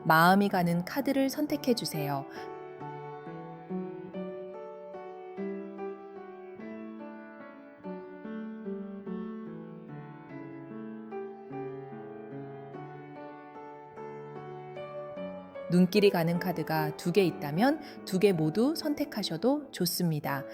마음이 가는 카드를 선택해 주세요. 눈길이 가는 카드가 두 개 있다면 두 개 모두 선택하셔도 좋습니다.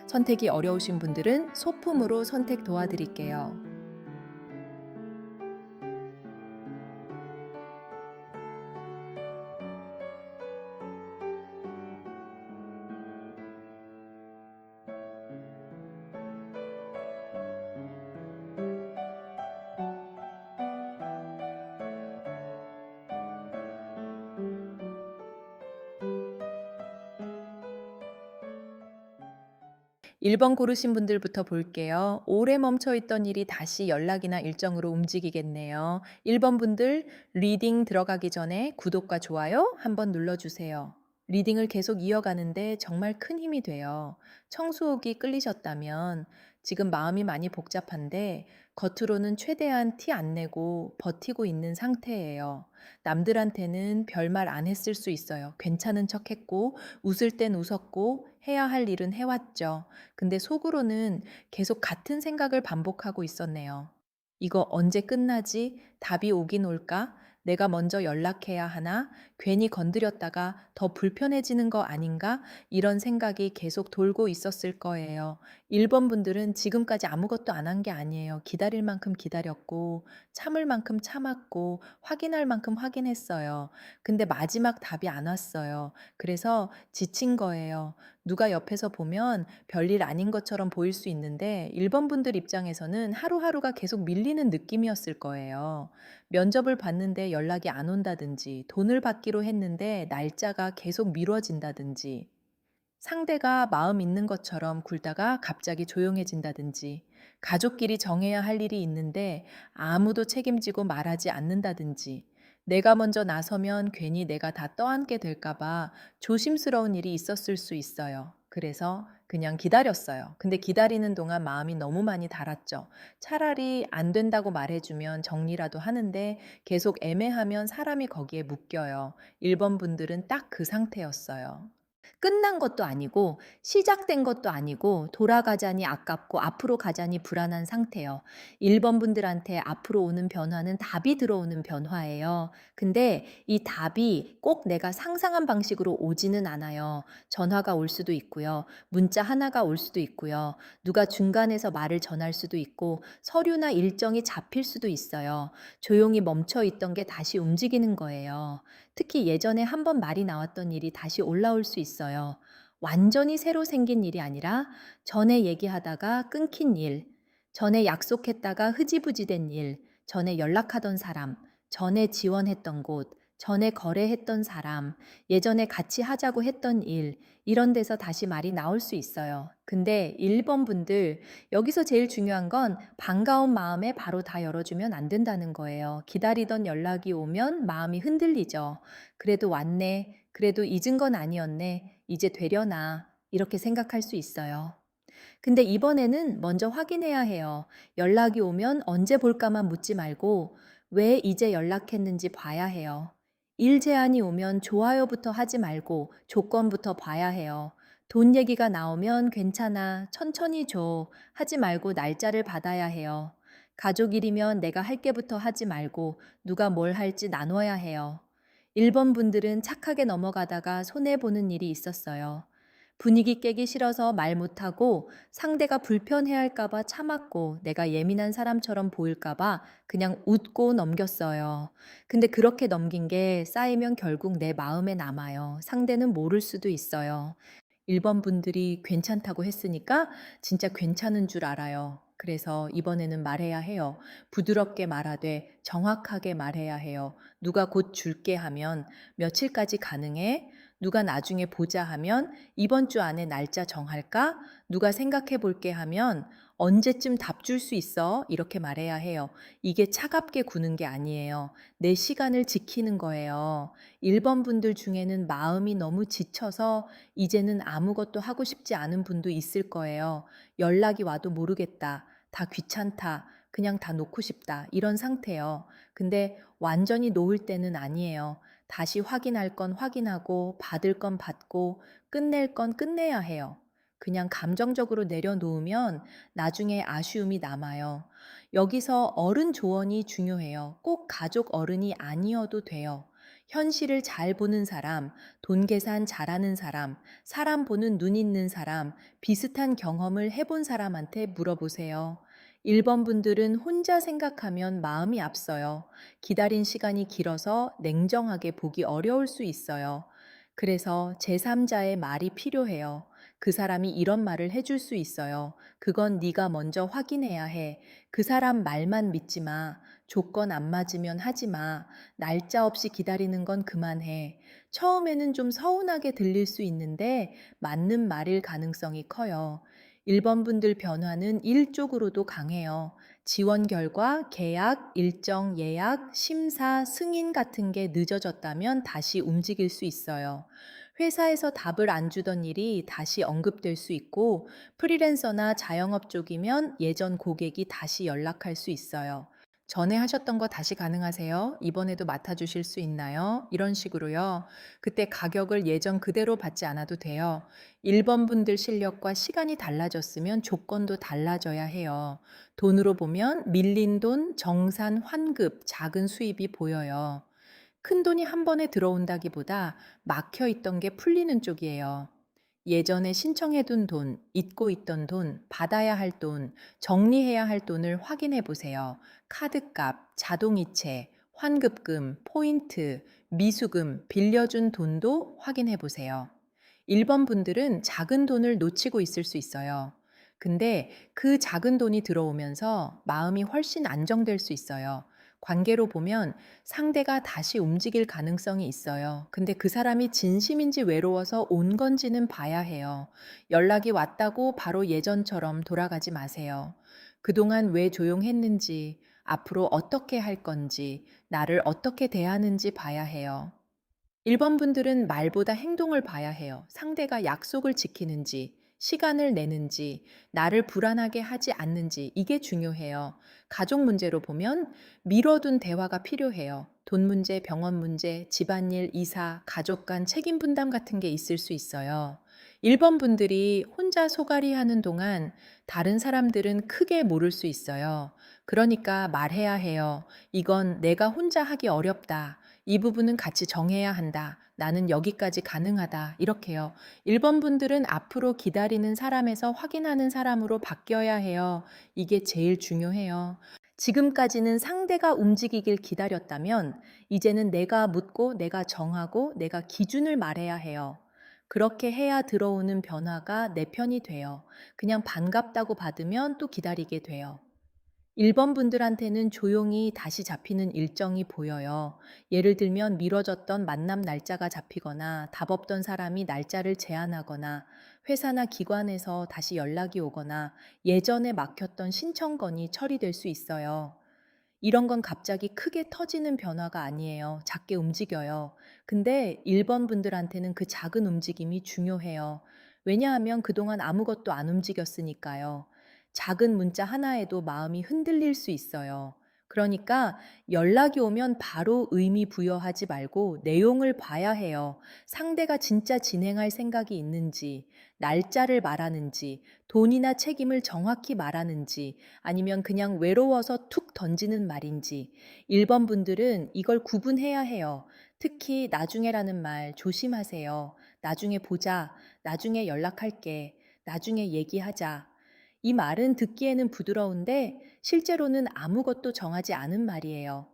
선택이 어려우신 분들은 소품으로 선택 도와드릴게요. 일 번 고르신 분들부터 볼게요. 오래 멈춰 있던 일이 다시 연락이나 일정으로 움직이겠네요. 1번 분들 리딩 들어가기 전에 구독과 좋아요 한번 눌러주세요. 리딩을 계속 이어가는데 정말 큰 힘이 돼요. 청소옥이 끌리셨다면 지금 마음이 많이 복잡한데 겉으로는 최대한 티 안 내고 버티고 있는 상태예요. 남들한테는 별말 안 했을 수 있어요. 괜찮은 척 했고, 웃을 땐 웃었고, 해야 할 일은 해왔죠. 근데 속으로는 계속 같은 생각을 반복하고 있었네요. 이거 언제 끝나지? 답이 오긴 올까? 내가 먼저 연락해야 하나? 괜히 건드렸다가 더 불편해지는 거 아닌가? 이런 생각이 계속 돌고 있었을 거예요. 1번 분들은 지금까지 아무것도 안 한 게 아니에요. 기다릴 만큼 기다렸고, 참을 만큼 참았고, 확인할 만큼 확인했어요. 근데 마지막 답이 안 왔어요. 그래서 지친 거예요. 누가 옆에서 보면 별일 아닌 것처럼 보일 수 있는데 1번 분들 입장에서는 하루하루가 계속 밀리는 느낌이었을 거예요. 면접을 봤는데 연락이 안 온다든지, 돈을 받기로 했는데 날짜가 계속 미뤄진다든지, 상대가 마음 있는 것처럼 굴다가 갑자기 조용해진다든지, 가족끼리 정해야 할 일이 있는데 아무도 책임지고 말하지 않는다든지, 내가 먼저 나서면 괜히 내가 다 떠안게 될까봐 조심스러운 일이 있었을 수 있어요. 그래서 그냥 기다렸어요. 근데 기다리는 동안 마음이 너무 많이 달았죠. 차라리 안 된다고 말해주면 정리라도 하는데 계속 애매하면 사람이 거기에 묶여요. 1번 분들은 딱 그 상태였어요. 끝난 것도 아니고 시작된 것도 아니고 돌아가자니 아깝고 앞으로 가자니 불안한 상태요. 1번 분들한테 앞으로 오는 변화는 답이 들어오는 변화예요. 근데 이 답이 꼭 내가 상상한 방식으로 오지는 않아요. 전화가 올 수도 있고요. 문자 하나가 올 수도 있고요. 누가 중간에서 말을 전할 수도 있고 서류나 일정이 잡힐 수도 있어요. 조용히 멈춰 있던 게 다시 움직이는 거예요. 특히 예전에 한 번 말이 나왔던 일이 다시 올라올 수 있어요. 완전히 새로 생긴 일이 아니라 전에 얘기하다가 끊긴 일, 전에 약속했다가 흐지부지 된 일, 전에 연락하던 사람, 전에 지원했던 곳, 전에 거래했던 사람, 예전에 같이 하자고 했던 일, 이런 데서 다시 말이 나올 수 있어요. 근데 1번 분들, 여기서 제일 중요한 건 반가운 마음에 바로 다 열어주면 안 된다는 거예요. 기다리던 연락이 오면 마음이 흔들리죠. 그래도 왔네. 그래도 잊은 건 아니었네. 이제 되려나. 이렇게 생각할 수 있어요. 근데 이번에는 먼저 확인해야 해요. 연락이 오면 언제 볼까만 묻지 말고 왜 이제 연락했는지 봐야 해요. 일 제안이 오면 좋아요부터 하지 말고 조건부터 봐야 해요. 돈 얘기가 나오면 괜찮아, 천천히 줘, 하지 말고 날짜를 받아야 해요. 가족 일이면 내가 할게부터 하지 말고 누가 뭘 할지 나눠야 해요. 1번 분들은 착하게 넘어가다가 손해보는 일이 있었어요. 분위기 깨기 싫어서 말 못하고 상대가 불편해할까봐 참았고 내가 예민한 사람처럼 보일까봐 그냥 웃고 넘겼어요. 근데 그렇게 넘긴 게 쌓이면 결국 내 마음에 남아요. 상대는 모를 수도 있어요. 1번 분들이 괜찮다고 했으니까 진짜 괜찮은 줄 알아요. 그래서 이번에는 말해야 해요. 부드럽게 말하되 정확하게 말해야 해요. 누가 곧 줄게 하면 며칠까지 가능해? 누가 나중에 보자 하면 이번 주 안에 날짜 정할까? 누가 생각해 볼게 하면 언제쯤 답 줄 수 있어? 이렇게 말해야 해요. 이게 차갑게 구는 게 아니에요. 내 시간을 지키는 거예요. 1번 분들 중에는 마음이 너무 지쳐서 이제는 아무것도 하고 싶지 않은 분도 있을 거예요. 연락이 와도 모르겠다. 다 귀찮다. 그냥 다 놓고 싶다. 이런 상태요. 근데 완전히 놓을 때는 아니에요. 다시 확인할 건 확인하고 받을 건 받고 끝낼 건 끝내야 해요. 그냥 감정적으로 내려놓으면 나중에 아쉬움이 남아요. 여기서 어른 조언이 중요해요. 꼭 가족 어른이 아니어도 돼요. 현실을 잘 보는 사람, 돈 계산 잘하는 사람, 사람 보는 눈 있는 사람, 비슷한 경험을 해본 사람한테 물어보세요. 1번 분들은 혼자 생각하면 마음이 앞서요. 기다린 시간이 길어서 냉정하게 보기 어려울 수 있어요. 그래서 제3자의 말이 필요해요. 그 사람이 이런 말을 해줄 수 있어요. 그건 네가 먼저 확인해야 해. 그 사람 말만 믿지 마. 조건 안 맞으면 하지 마. 날짜 없이 기다리는 건 그만해. 처음에는 좀 서운하게 들릴 수 있는데 맞는 말일 가능성이 커요. 1번 분들 변화는 일 쪽으로도 강해요. 지원 결과, 계약, 일정, 예약, 심사, 승인 같은 게 늦어졌다면 다시 움직일 수 있어요. 회사에서 답을 안 주던 일이 다시 언급될 수 있고, 프리랜서나 자영업 쪽이면 예전 고객이 다시 연락할 수 있어요. 전에 하셨던 거 다시 가능하세요? 이번에도 맡아주실 수 있나요? 이런 식으로요. 그때 가격을 예전 그대로 받지 않아도 돼요. 1번 분들 실력과 시간이 달라졌으면 조건도 달라져야 해요. 돈으로 보면 밀린 돈, 정산, 환급, 작은 수입이 보여요. 큰 돈이 한 번에 들어온다기보다 막혀 있던 게 풀리는 쪽이에요. 예전에 신청해둔 돈, 잊고 있던 돈, 받아야 할 돈, 정리해야 할 돈을 확인해 보세요. 카드값, 자동이체, 환급금, 포인트, 미수금, 빌려준 돈도 확인해 보세요. 1번 분들은 작은 돈을 놓치고 있을 수 있어요. 근데 그 작은 돈이 들어오면서 마음이 훨씬 안정될 수 있어요. 관계로 보면 상대가 다시 움직일 가능성이 있어요. 근데 그 사람이 진심인지 외로워서 온 건지는 봐야 해요. 연락이 왔다고 바로 예전처럼 돌아가지 마세요. 그동안 왜 조용했는지, 앞으로 어떻게 할 건지, 나를 어떻게 대하는지 봐야 해요. 1번 분들은 말보다 행동을 봐야 해요. 상대가 약속을 지키는지, 시간을 내는지, 나를 불안하게 하지 않는지, 이게 중요해요. 가족 문제로 보면 미뤄둔 대화가 필요해요. 돈 문제, 병원 문제, 집안일, 이사, 가족 간 책임 분담 같은 게 있을 수 있어요. 1번 분들이 혼자 소갈이 하는 동안 다른 사람들은 크게 모를 수 있어요. 그러니까 말해야 해요. 이건 내가 혼자 하기 어렵다. 이 부분은 같이 정해야 한다. 나는 여기까지 가능하다. 이렇게요. 1번 분들은 앞으로 기다리는 사람에서 확인하는 사람으로 바뀌어야 해요. 이게 제일 중요해요. 지금까지는 상대가 움직이길 기다렸다면 이제는 내가 묻고 내가 정하고 내가 기준을 말해야 해요. 그렇게 해야 들어오는 변화가 내 편이 돼요. 그냥 반갑다고 받으면 또 기다리게 돼요. 1번 분들한테는 조용히 다시 잡히는 일정이 보여요. 예를 들면 미뤄졌던 만남 날짜가 잡히거나 답 없던 사람이 날짜를 제안하거나 회사나 기관에서 다시 연락이 오거나 예전에 막혔던 신청건이 처리될 수 있어요. 이런 건 갑자기 크게 터지는 변화가 아니에요. 작게 움직여요. 근데 1번 분들한테는 그 작은 움직임이 중요해요. 왜냐하면 그동안 아무것도 안 움직였으니까요. 작은 문자 하나에도 마음이 흔들릴 수 있어요. 그러니까 연락이 오면 바로 의미 부여하지 말고 내용을 봐야 해요. 상대가 진짜 진행할 생각이 있는지, 날짜를 말하는지, 돈이나 책임을 정확히 말하는지, 아니면 그냥 외로워서 툭 던지는 말인지. 1번 분들은 이걸 구분해야 해요. 특히 나중에라는 말 조심하세요. 나중에 보자. 나중에 연락할게. 나중에 얘기하자. 이 말은 듣기에는 부드러운데 실제로는 아무것도 정하지 않은 말이에요.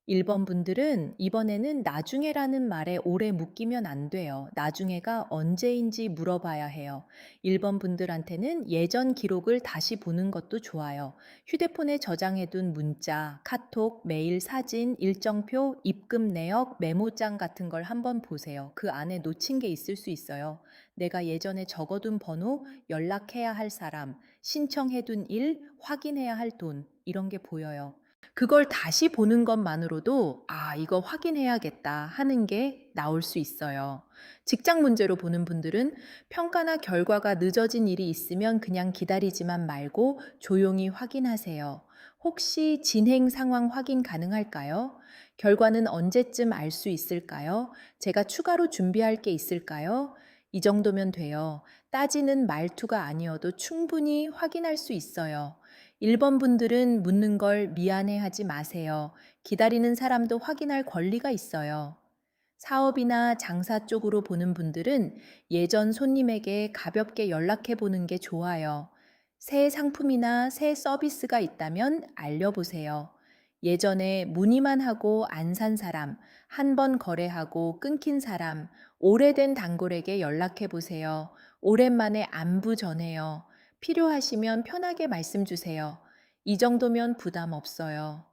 1번 분들은 이번에는 나중에라는 말에 오래 묶이면 안 돼요. 나중에가 언제인지 물어봐야 해요. 1번 분들한테는 예전 기록을 다시 보는 것도 좋아요. 휴대폰에 저장해둔 문자, 카톡, 메일, 사진, 일정표, 입금 내역, 메모장 같은 걸 한번 보세요. 그 안에 놓친 게 있을 수 있어요. 내가 예전에 적어둔 번호, 연락해야 할 사람, 신청해둔 일, 확인해야 할 돈, 이런 게 보여요. 그걸 다시 보는 것만으로도 '아 이거 확인해야겠다.' 하는 게 나올 수 있어요. 직장 문제로 보는 분들은 평가나 결과가 늦어진 일이 있으면 그냥 기다리지만 말고 조용히 확인하세요. 혹시 진행 상황 확인 가능할까요? 결과는 언제쯤 알 수 있을까요? 제가 추가로 준비할 게 있을까요? 이 정도면 돼요. 따지는 말투가 아니어도 충분히 확인할 수 있어요. 1번 분들은 묻는 걸 미안해하지 마세요. 기다리는 사람도 확인할 권리가 있어요. 사업이나 장사 쪽으로 보는 분들은 예전 손님에게 가볍게 연락해 보는 게 좋아요. 새 상품이나 새 서비스가 있다면 알려보세요. 예전에 문의만 하고 안 산 사람, 한 번 거래하고 끊긴 사람, 오래된 단골에게 연락해 보세요. 오랜만에 안부 전해요. 필요하시면 편하게 말씀 주세요. 이 정도면 부담 없어요.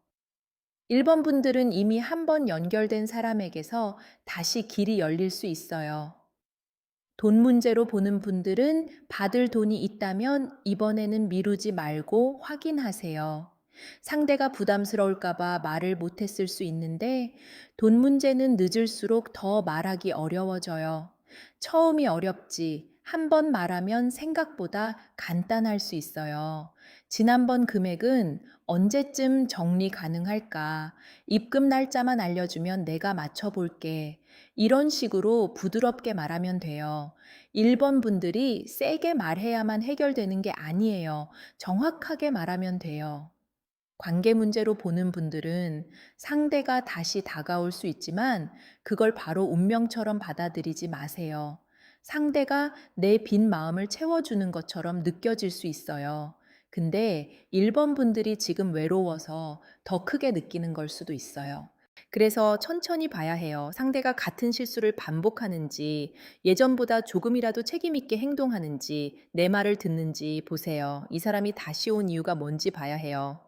1번 분들은 이미 한 번 연결된 사람에게서 다시 길이 열릴 수 있어요. 돈 문제로 보는 분들은 받을 돈이 있다면 이번에는 미루지 말고 확인하세요. 상대가 부담스러울까봐 말을 못했을 수 있는데 돈 문제는 늦을수록 더 말하기 어려워져요. 처음이 어렵지. 한 번 말하면 생각보다 간단할 수 있어요. 지난번 금액은 언제쯤 정리 가능할까? 입금 날짜만 알려주면 내가 맞춰볼게. 이런 식으로 부드럽게 말하면 돼요. 1번 분들이 세게 말해야만 해결되는 게 아니에요. 정확하게 말하면 돼요. 관계 문제로 보는 분들은 상대가 다시 다가올 수 있지만 그걸 바로 운명처럼 받아들이지 마세요. 상대가 내 빈 마음을 채워주는 것처럼 느껴질 수 있어요. 근데 1번 분들이 지금 외로워서 더 크게 느끼는 걸 수도 있어요. 그래서 천천히 봐야 해요. 상대가 같은 실수를 반복하는지, 예전보다 조금이라도 책임있게 행동하는지, 내 말을 듣는지 보세요. 이 사람이 다시 온 이유가 뭔지 봐야 해요.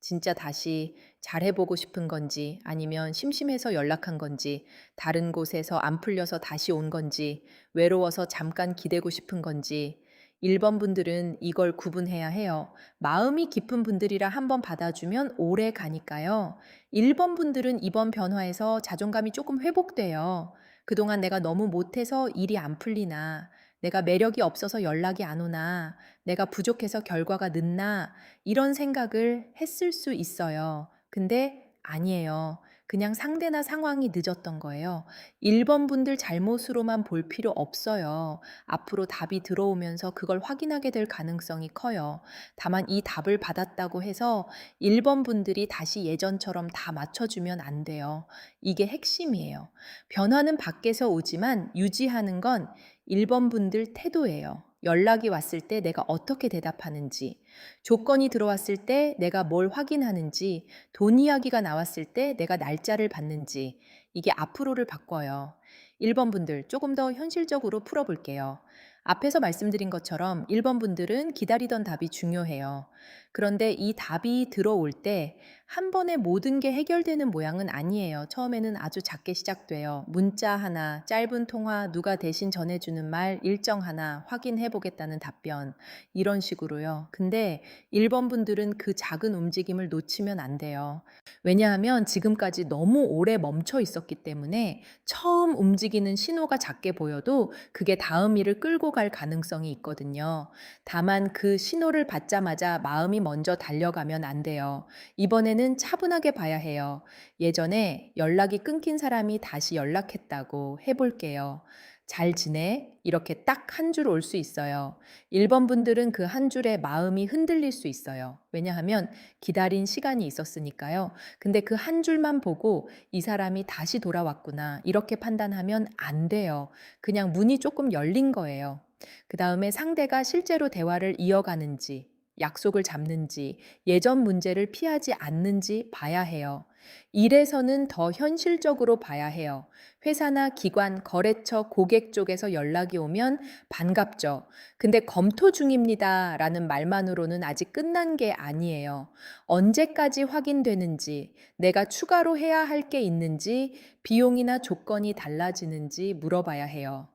진짜 다시 잘해보고 싶은 건지, 아니면 심심해서 연락한 건지, 다른 곳에서 안 풀려서 다시 온 건지, 외로워서 잠깐 기대고 싶은 건지, 1번 분들은 이걸 구분해야 해요. 마음이 깊은 분들이라 한번 받아주면 오래 가니까요. 1번 분들은 이번 변화에서 자존감이 조금 회복돼요. 그동안 내가 너무 못해서 일이 안 풀리나, 내가 매력이 없어서 연락이 안 오나, 내가 부족해서 결과가 늦나, 이런 생각을 했을 수 있어요. 근데 아니에요. 그냥 상대나 상황이 늦었던 거예요. 1번 분들 잘못으로만 볼 필요 없어요. 앞으로 답이 들어오면서 그걸 확인하게 될 가능성이 커요. 다만 이 답을 받았다고 해서 1번 분들이 다시 예전처럼 다 맞춰주면 안 돼요. 이게 핵심이에요. 변화는 밖에서 오지만 유지하는 건 1번 분들 태도예요. 연락이 왔을 때 내가 어떻게 대답하는지, 조건이 들어왔을 때 내가 뭘 확인하는지, 돈 이야기가 나왔을 때 내가 날짜를 받는지, 이게 앞으로를 바꿔요. 1번 분들 조금 더 현실적으로 풀어볼게요. 앞에서 말씀드린 것처럼 1번 분들은 기다리던 답이 중요해요. 그런데 이 답이 들어올 때 한 번에 모든 게 해결되는 모양은 아니에요. 처음에는 아주 작게 시작돼요. 문자 하나, 짧은 통화, 누가 대신 전해주는 말, 일정 하나, 확인해 보겠다는 답변. 이런 식으로요. 근데 1번 분들은 그 작은 움직임을 놓치면 안 돼요. 왜냐하면 지금까지 너무 오래 멈춰 있었기 때문에 처음 움직이는 신호가 작게 보여도 그게 다음 일을 끌고 갈 가능성이 있거든요. 다만 그 신호를 받자마자 마음이 먼저 달려가면 안 돼요. 이번에는 차분하게 봐야 해요. 예전에 연락이 끊긴 사람이 다시 연락했다고 해볼게요. 잘 지내? 이렇게 딱 한 줄 올 수 있어요. 1번 분들은 그 한 줄에 마음이 흔들릴 수 있어요. 왜냐하면 기다린 시간이 있었으니까요. 근데 그 한 줄만 보고 이 사람이 다시 돌아왔구나. 이렇게 판단하면 안 돼요. 그냥 문이 조금 열린 거예요. 그 다음에 상대가 실제로 대화를 이어가는지, 약속을 잡는지, 예전 문제를 피하지 않는지 봐야 해요. 일에서는 더 현실적으로 봐야 해요. 회사나 기관, 거래처, 고객 쪽에서 연락이 오면 반갑죠. 근데 검토 중입니다 라는 말만으로는 아직 끝난 게 아니에요. 언제까지 확인되는지, 내가 추가로 해야 할 게 있는지, 비용이나 조건이 달라지는지 물어봐야 해요.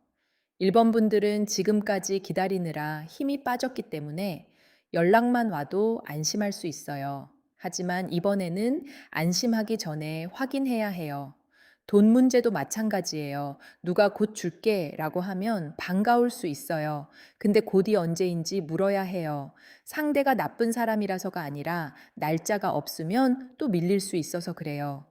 1번 분들은 지금까지 기다리느라 힘이 빠졌기 때문에 연락만 와도 안심할 수 있어요. 하지만 이번에는 안심하기 전에 확인해야 해요. 돈 문제도 마찬가지예요. 누가 곧 줄게 라고 하면 반가울 수 있어요. 근데 곧이 언제인지 물어야 해요. 상대가 나쁜 사람이라서가 아니라 날짜가 없으면 또 밀릴 수 있어서 그래요.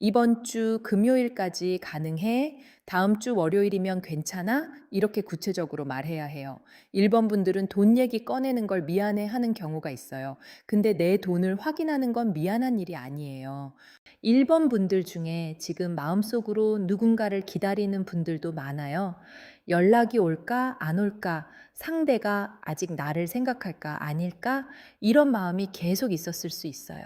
이번 주 금요일까지 가능해? 다음 주 월요일이면 괜찮아? 이렇게 구체적으로 말해야 해요. 1번 분들은 돈 얘기 꺼내는 걸 미안해 하는 경우가 있어요. 근데 내 돈을 확인하는 건 미안한 일이 아니에요. 1번 분들 중에 지금 마음속으로 누군가를 기다리는 분들도 많아요. 연락이 올까, 안 올까, 상대가 아직 나를 생각할까, 아닐까? 이런 마음이 계속 있었을 수 있어요.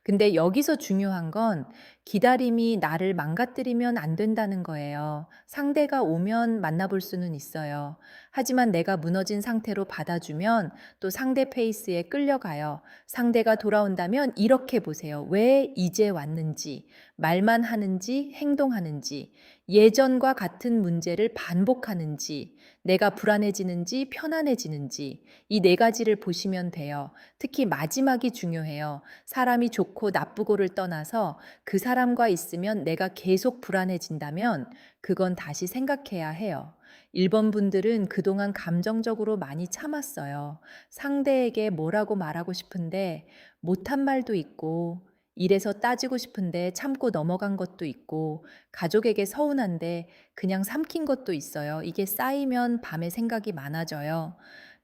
근데 여기서 중요한 건 기다림이 나를 망가뜨리면 안 된다는 거예요. 상대가 오면 만나볼 수는 있어요. 하지만 내가 무너진 상태로 받아주면 또 상대 페이스에 끌려가요. 상대가 돌아온다면 이렇게 보세요. 왜 이제 왔는지, 말만 하는지, 행동하는지, 예전과 같은 문제를 반복하는지, 내가 불안해지는지, 편안해지는지, 이 네 가지를 보시면 돼요. 특히 마지막이 중요해요. 사람이 좋고 나쁘고를 떠나서 그 사람과 있으면 내가 계속 불안해진다면 그건 다시 생각해야 해요. 1번 분들은 그동안 감정적으로 많이 참았어요. 상대에게 뭐라고 말하고 싶은데 못한 말도 있고, 일에서 따지고 싶은데 참고 넘어간 것도 있고, 가족에게 서운한데 그냥 삼킨 것도 있어요. 이게 쌓이면 밤에 생각이 많아져요.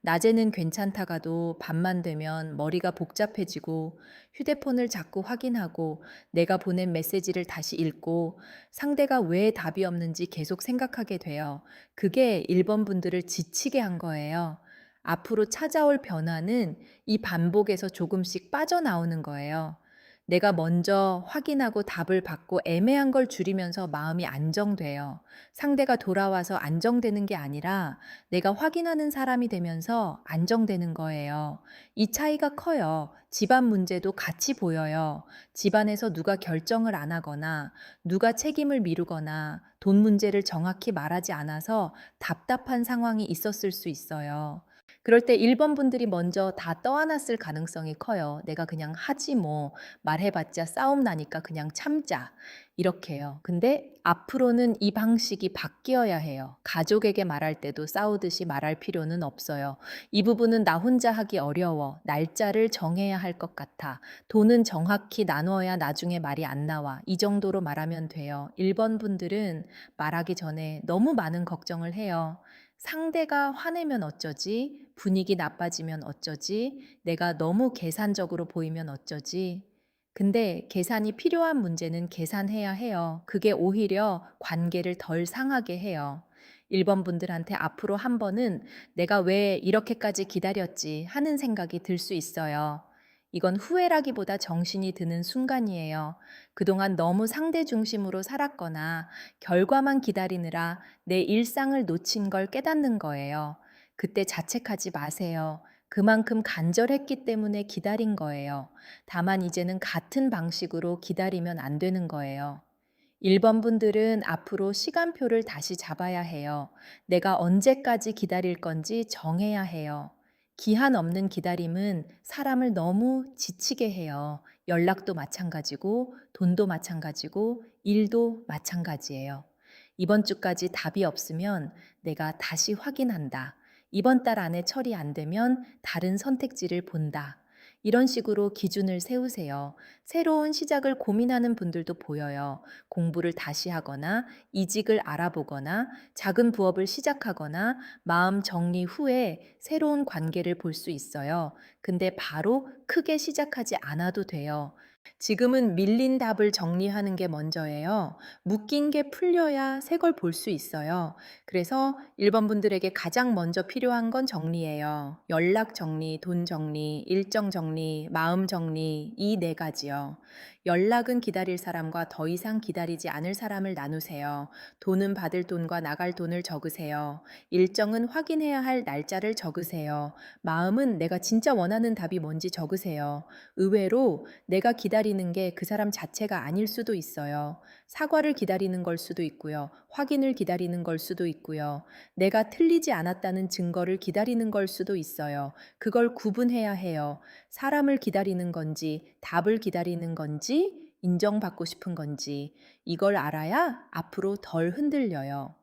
낮에는 괜찮다가도 밤만 되면 머리가 복잡해지고 휴대폰을 자꾸 확인하고 내가 보낸 메시지를 다시 읽고 상대가 왜 답이 없는지 계속 생각하게 돼요. 그게 1번 분들을 지치게 한 거예요. 앞으로 찾아올 변화는 이 반복에서 조금씩 빠져나오는 거예요. 내가 먼저 확인하고 답을 받고 애매한 걸 줄이면서 마음이 안정돼요. 상대가 돌아와서 안정되는 게 아니라 내가 확인하는 사람이 되면서 안정되는 거예요. 이 차이가 커요. 집안 문제도 같이 보여요. 집안에서 누가 결정을 안 하거나 누가 책임을 미루거나 돈 문제를 정확히 말하지 않아서 답답한 상황이 있었을 수 있어요. 그럴 때 1번 분들이 먼저 다 떠안았을 가능성이 커요. 내가 그냥 하지 뭐, 말해봤자 싸움 나니까 그냥 참자. 이렇게요. 근데 앞으로는 이 방식이 바뀌어야 해요. 가족에게 말할 때도 싸우듯이 말할 필요는 없어요. 이 부분은 나 혼자 하기 어려워. 날짜를 정해야 할 것 같아. 돈은 정확히 나누어야 나중에 말이 안 나와. 이 정도로 말하면 돼요. 1번 분들은 말하기 전에 너무 많은 걱정을 해요. 상대가 화내면 어쩌지? 분위기 나빠지면 어쩌지? 내가 너무 계산적으로 보이면 어쩌지? 근데 계산이 필요한 문제는 계산해야 해요. 그게 오히려 관계를 덜 상하게 해요. 1번 분들한테 앞으로 한 번은 내가 왜 이렇게까지 기다렸지 하는 생각이 들 수 있어요. 이건 후회라기보다 정신이 드는 순간이에요. 그동안 너무 상대 중심으로 살았거나 결과만 기다리느라 내 일상을 놓친 걸 깨닫는 거예요. 그때 자책하지 마세요. 그만큼 간절했기 때문에 기다린 거예요. 다만 이제는 같은 방식으로 기다리면 안 되는 거예요. 1번 분들은 앞으로 시간표를 다시 잡아야 해요. 내가 언제까지 기다릴 건지 정해야 해요. 기한 없는 기다림은 사람을 너무 지치게 해요. 연락도 마찬가지고, 돈도 마찬가지고, 일도 마찬가지예요. 이번 주까지 답이 없으면 내가 다시 확인한다. 이번 달 안에 처리 안 되면 다른 선택지를 본다. 이런 식으로 기준을 세우세요. 새로운 시작을 고민하는 분들도 보여요. 공부를 다시 하거나 이직을 알아보거나 작은 부업을 시작하거나 마음 정리 후에 새로운 관계를 볼 수 있어요. 근데 바로 크게 시작하지 않아도 돼요. 지금은 밀린 답을 정리하는 게 먼저예요. 묶인 게 풀려야 새 걸 볼 수 있어요. 그래서 1번 분들에게 가장 먼저 필요한 건 정리예요. 연락 정리, 돈 정리, 일정 정리, 마음 정리, 이 네 가지요. 연락은 기다릴 사람과 더 이상 기다리지 않을 사람을 나누세요. 돈은 받을 돈과 나갈 돈을 적으세요. 일정은 확인해야 할 날짜를 적으세요. 마음은 내가 진짜 원하는 답이 뭔지 적으세요. 의외로 내가 기다리는 게 그 사람 자체가 아닐 수도 있어요. 사과를 기다리는 걸 수도 있고요. 확인을 기다리는 걸 수도 있고요. 내가 틀리지 않았다는 증거를 기다리는 걸 수도 있어요. 그걸 구분해야 해요. 사람을 기다리는 건지, 답을 기다리는 건지, 인정받고 싶은 건지, 이걸 알아야 앞으로 덜 흔들려요.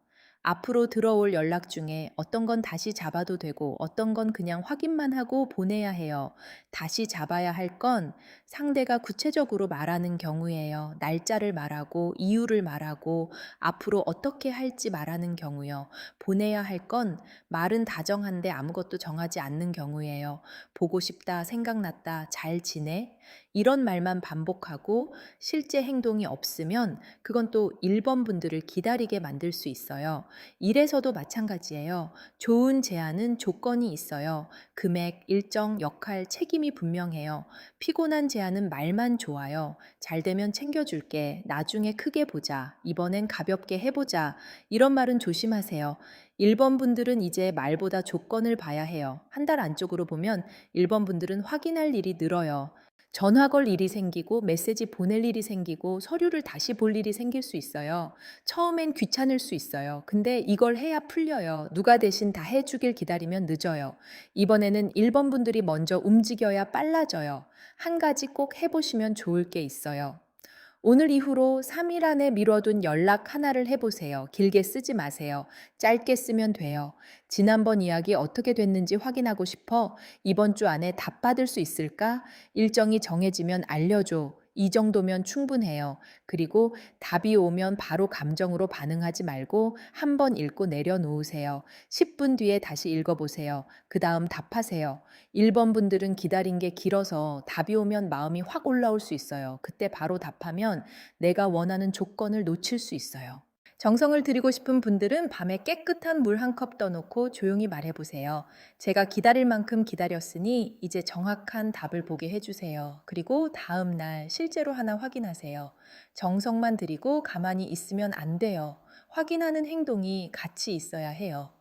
앞으로 들어올 연락 중에 어떤 건 다시 잡아도 되고 어떤 건 그냥 확인만 하고 보내야 해요. 다시 잡아야 할 건 상대가 구체적으로 말하는 경우예요. 날짜를 말하고 이유를 말하고 앞으로 어떻게 할지 말하는 경우요. 보내야 할 건 말은 다정한데 아무것도 정하지 않는 경우예요. 보고 싶다, 생각났다, 잘 지내? 이런 말만 반복하고 실제 행동이 없으면 그건 또 1번 분들을 기다리게 만들 수 있어요. 일에서도 마찬가지예요. 좋은 제안은 조건이 있어요. 금액, 일정, 역할, 책임이 분명해요. 피곤한 제안은 말만 좋아요. 잘 되면 챙겨줄게. 나중에 크게 보자. 이번엔 가볍게 해보자. 이런 말은 조심하세요. 1번 분들은 이제 말보다 조건을 봐야 해요. 한 달 안쪽으로 보면 1번 분들은 확인할 일이 늘어요. 전화 걸 일이 생기고 메시지 보낼 일이 생기고 서류를 다시 볼 일이 생길 수 있어요. 처음엔 귀찮을 수 있어요. 근데 이걸 해야 풀려요. 누가 대신 다 해주길 기다리면 늦어요. 이번에는 1번 분들이 먼저 움직여야 빨라져요. 한 가지 꼭 해보시면 좋을 게 있어요. 오늘 이후로 3일 안에 미뤄둔 연락 하나를 해보세요. 길게 쓰지 마세요. 짧게 쓰면 돼요. 지난번 이야기 어떻게 됐는지 확인하고 싶어? 이번 주 안에 답 받을 수 있을까? 일정이 정해지면 알려줘. 이 정도면 충분해요. 그리고 답이 오면 바로 감정으로 반응하지 말고 한 번 읽고 내려놓으세요. 10분 뒤에 다시 읽어보세요. 그 다음 답하세요. 1번 분들은 기다린 게 길어서 답이 오면 마음이 확 올라올 수 있어요. 그때 바로 답하면 내가 원하는 조건을 놓칠 수 있어요. 정성을 들이고 싶은 분들은 밤에 깨끗한 물 한 컵 떠놓고 조용히 말해보세요. 제가 기다릴 만큼 기다렸으니 이제 정확한 답을 보게 해주세요. 그리고 다음 날 실제로 하나 확인하세요. 정성만 들이고 가만히 있으면 안 돼요. 확인하는 행동이 같이 있어야 해요.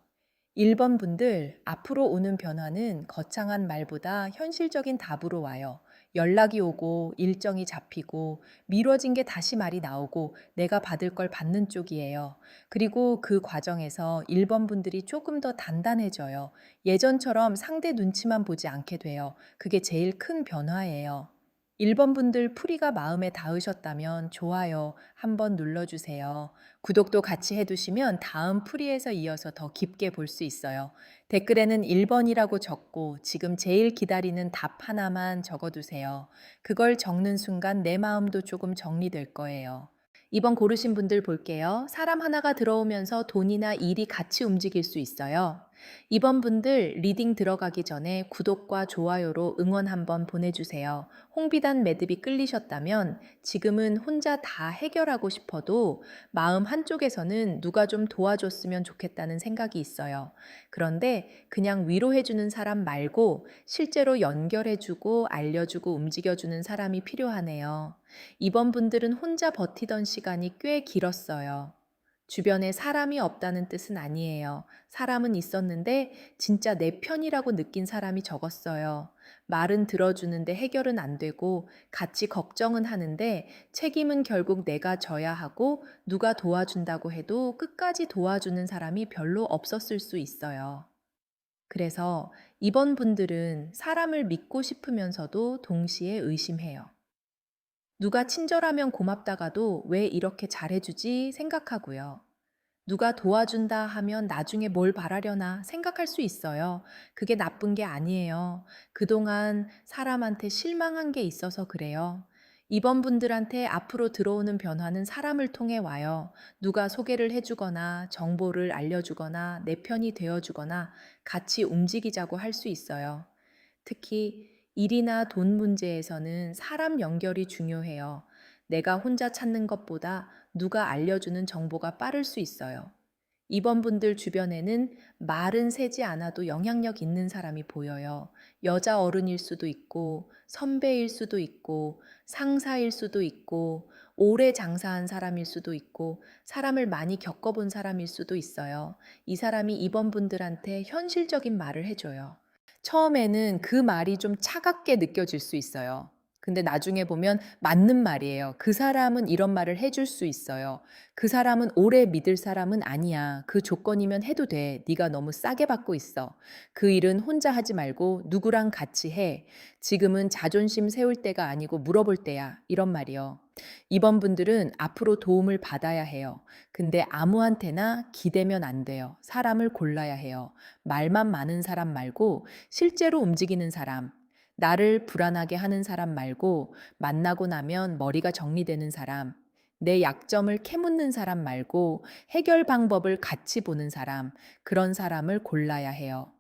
1번 분들, 앞으로 오는 변화는 거창한 말보다 현실적인 답으로 와요. 연락이 오고 일정이 잡히고 미뤄진 게 다시 말이 나오고 내가 받을 걸 받는 쪽이에요. 그리고 그 과정에서 1번 분들이 조금 더 단단해져요. 예전처럼 상대 눈치만 보지 않게 돼요. 그게 제일 큰 변화예요. 1번 분들 풀이가 마음에 닿으셨다면 좋아요 한번 눌러주세요. 구독도 같이 해두시면 다음 풀이에서 이어서 더 깊게 볼 수 있어요. 댓글에는 1번이라고 적고 지금 제일 기다리는 답 하나만 적어두세요. 그걸 적는 순간 내 마음도 조금 정리될 거예요. 2번 고르신 분들 볼게요. 사람 하나가 들어오면서 돈이나 일이 같이 움직일 수 있어요. 2번 분들 리딩 들어가기 전에 구독과 좋아요로 응원 한번 보내주세요. 홍비단 매듭이 끌리셨다면 지금은 혼자 다 해결하고 싶어도 마음 한쪽에서는 누가 좀 도와줬으면 좋겠다는 생각이 있어요. 그런데 그냥 위로해주는 사람 말고 실제로 연결해주고 알려주고 움직여주는 사람이 필요하네요. 이번 분들은 혼자 버티던 시간이 꽤 길었어요. 주변에 사람이 없다는 뜻은 아니에요. 사람은 있었는데 진짜 내 편이라고 느낀 사람이 적었어요. 말은 들어주는데 해결은 안 되고 같이 걱정은 하는데 책임은 결국 내가 져야 하고 누가 도와준다고 해도 끝까지 도와주는 사람이 별로 없었을 수 있어요. 그래서 이번 분들은 사람을 믿고 싶으면서도 동시에 의심해요. 누가 친절하면 고맙다가도 왜 이렇게 잘해주지 생각하고요. 누가 도와준다 하면 나중에 뭘 바라려나 생각할 수 있어요. 그게 나쁜 게 아니에요. 그동안 사람한테 실망한 게 있어서 그래요. 이번 분들한테 앞으로 들어오는 변화는 사람을 통해 와요. 누가 소개를 해주거나 정보를 알려주거나 내 편이 되어주거나 같이 움직이자고 할 수 있어요. 특히 일이나 돈 문제에서는 사람 연결이 중요해요. 내가 혼자 찾는 것보다 누가 알려주는 정보가 빠를 수 있어요. 이번 분들 주변에는 말은 세지 않아도 영향력 있는 사람이 보여요. 여자 어른일 수도 있고, 선배일 수도 있고, 상사일 수도 있고, 오래 장사한 사람일 수도 있고, 사람을 많이 겪어본 사람일 수도 있어요. 이 사람이 이번 분들한테 현실적인 말을 해줘요. 처음에는 그 말이 좀 차갑게 느껴질 수 있어요. 근데 나중에 보면 맞는 말이에요. 그 사람은 이런 말을 해줄 수 있어요. 그 사람은 오래 믿을 사람은 아니야. 그 조건이면 해도 돼. 네가 너무 싸게 받고 있어. 그 일은 혼자 하지 말고 누구랑 같이 해. 지금은 자존심 세울 때가 아니고 물어볼 때야. 이런 말이요. 이번 분들은 앞으로 도움을 받아야 해요. 근데 아무한테나 기대면 안 돼요. 사람을 골라야 해요. 말만 많은 사람 말고 실제로 움직이는 사람, 나를 불안하게 하는 사람 말고 만나고 나면 머리가 정리되는 사람, 내 약점을 캐묻는 사람 말고 해결 방법을 같이 보는 사람, 그런 사람을 골라야 해요.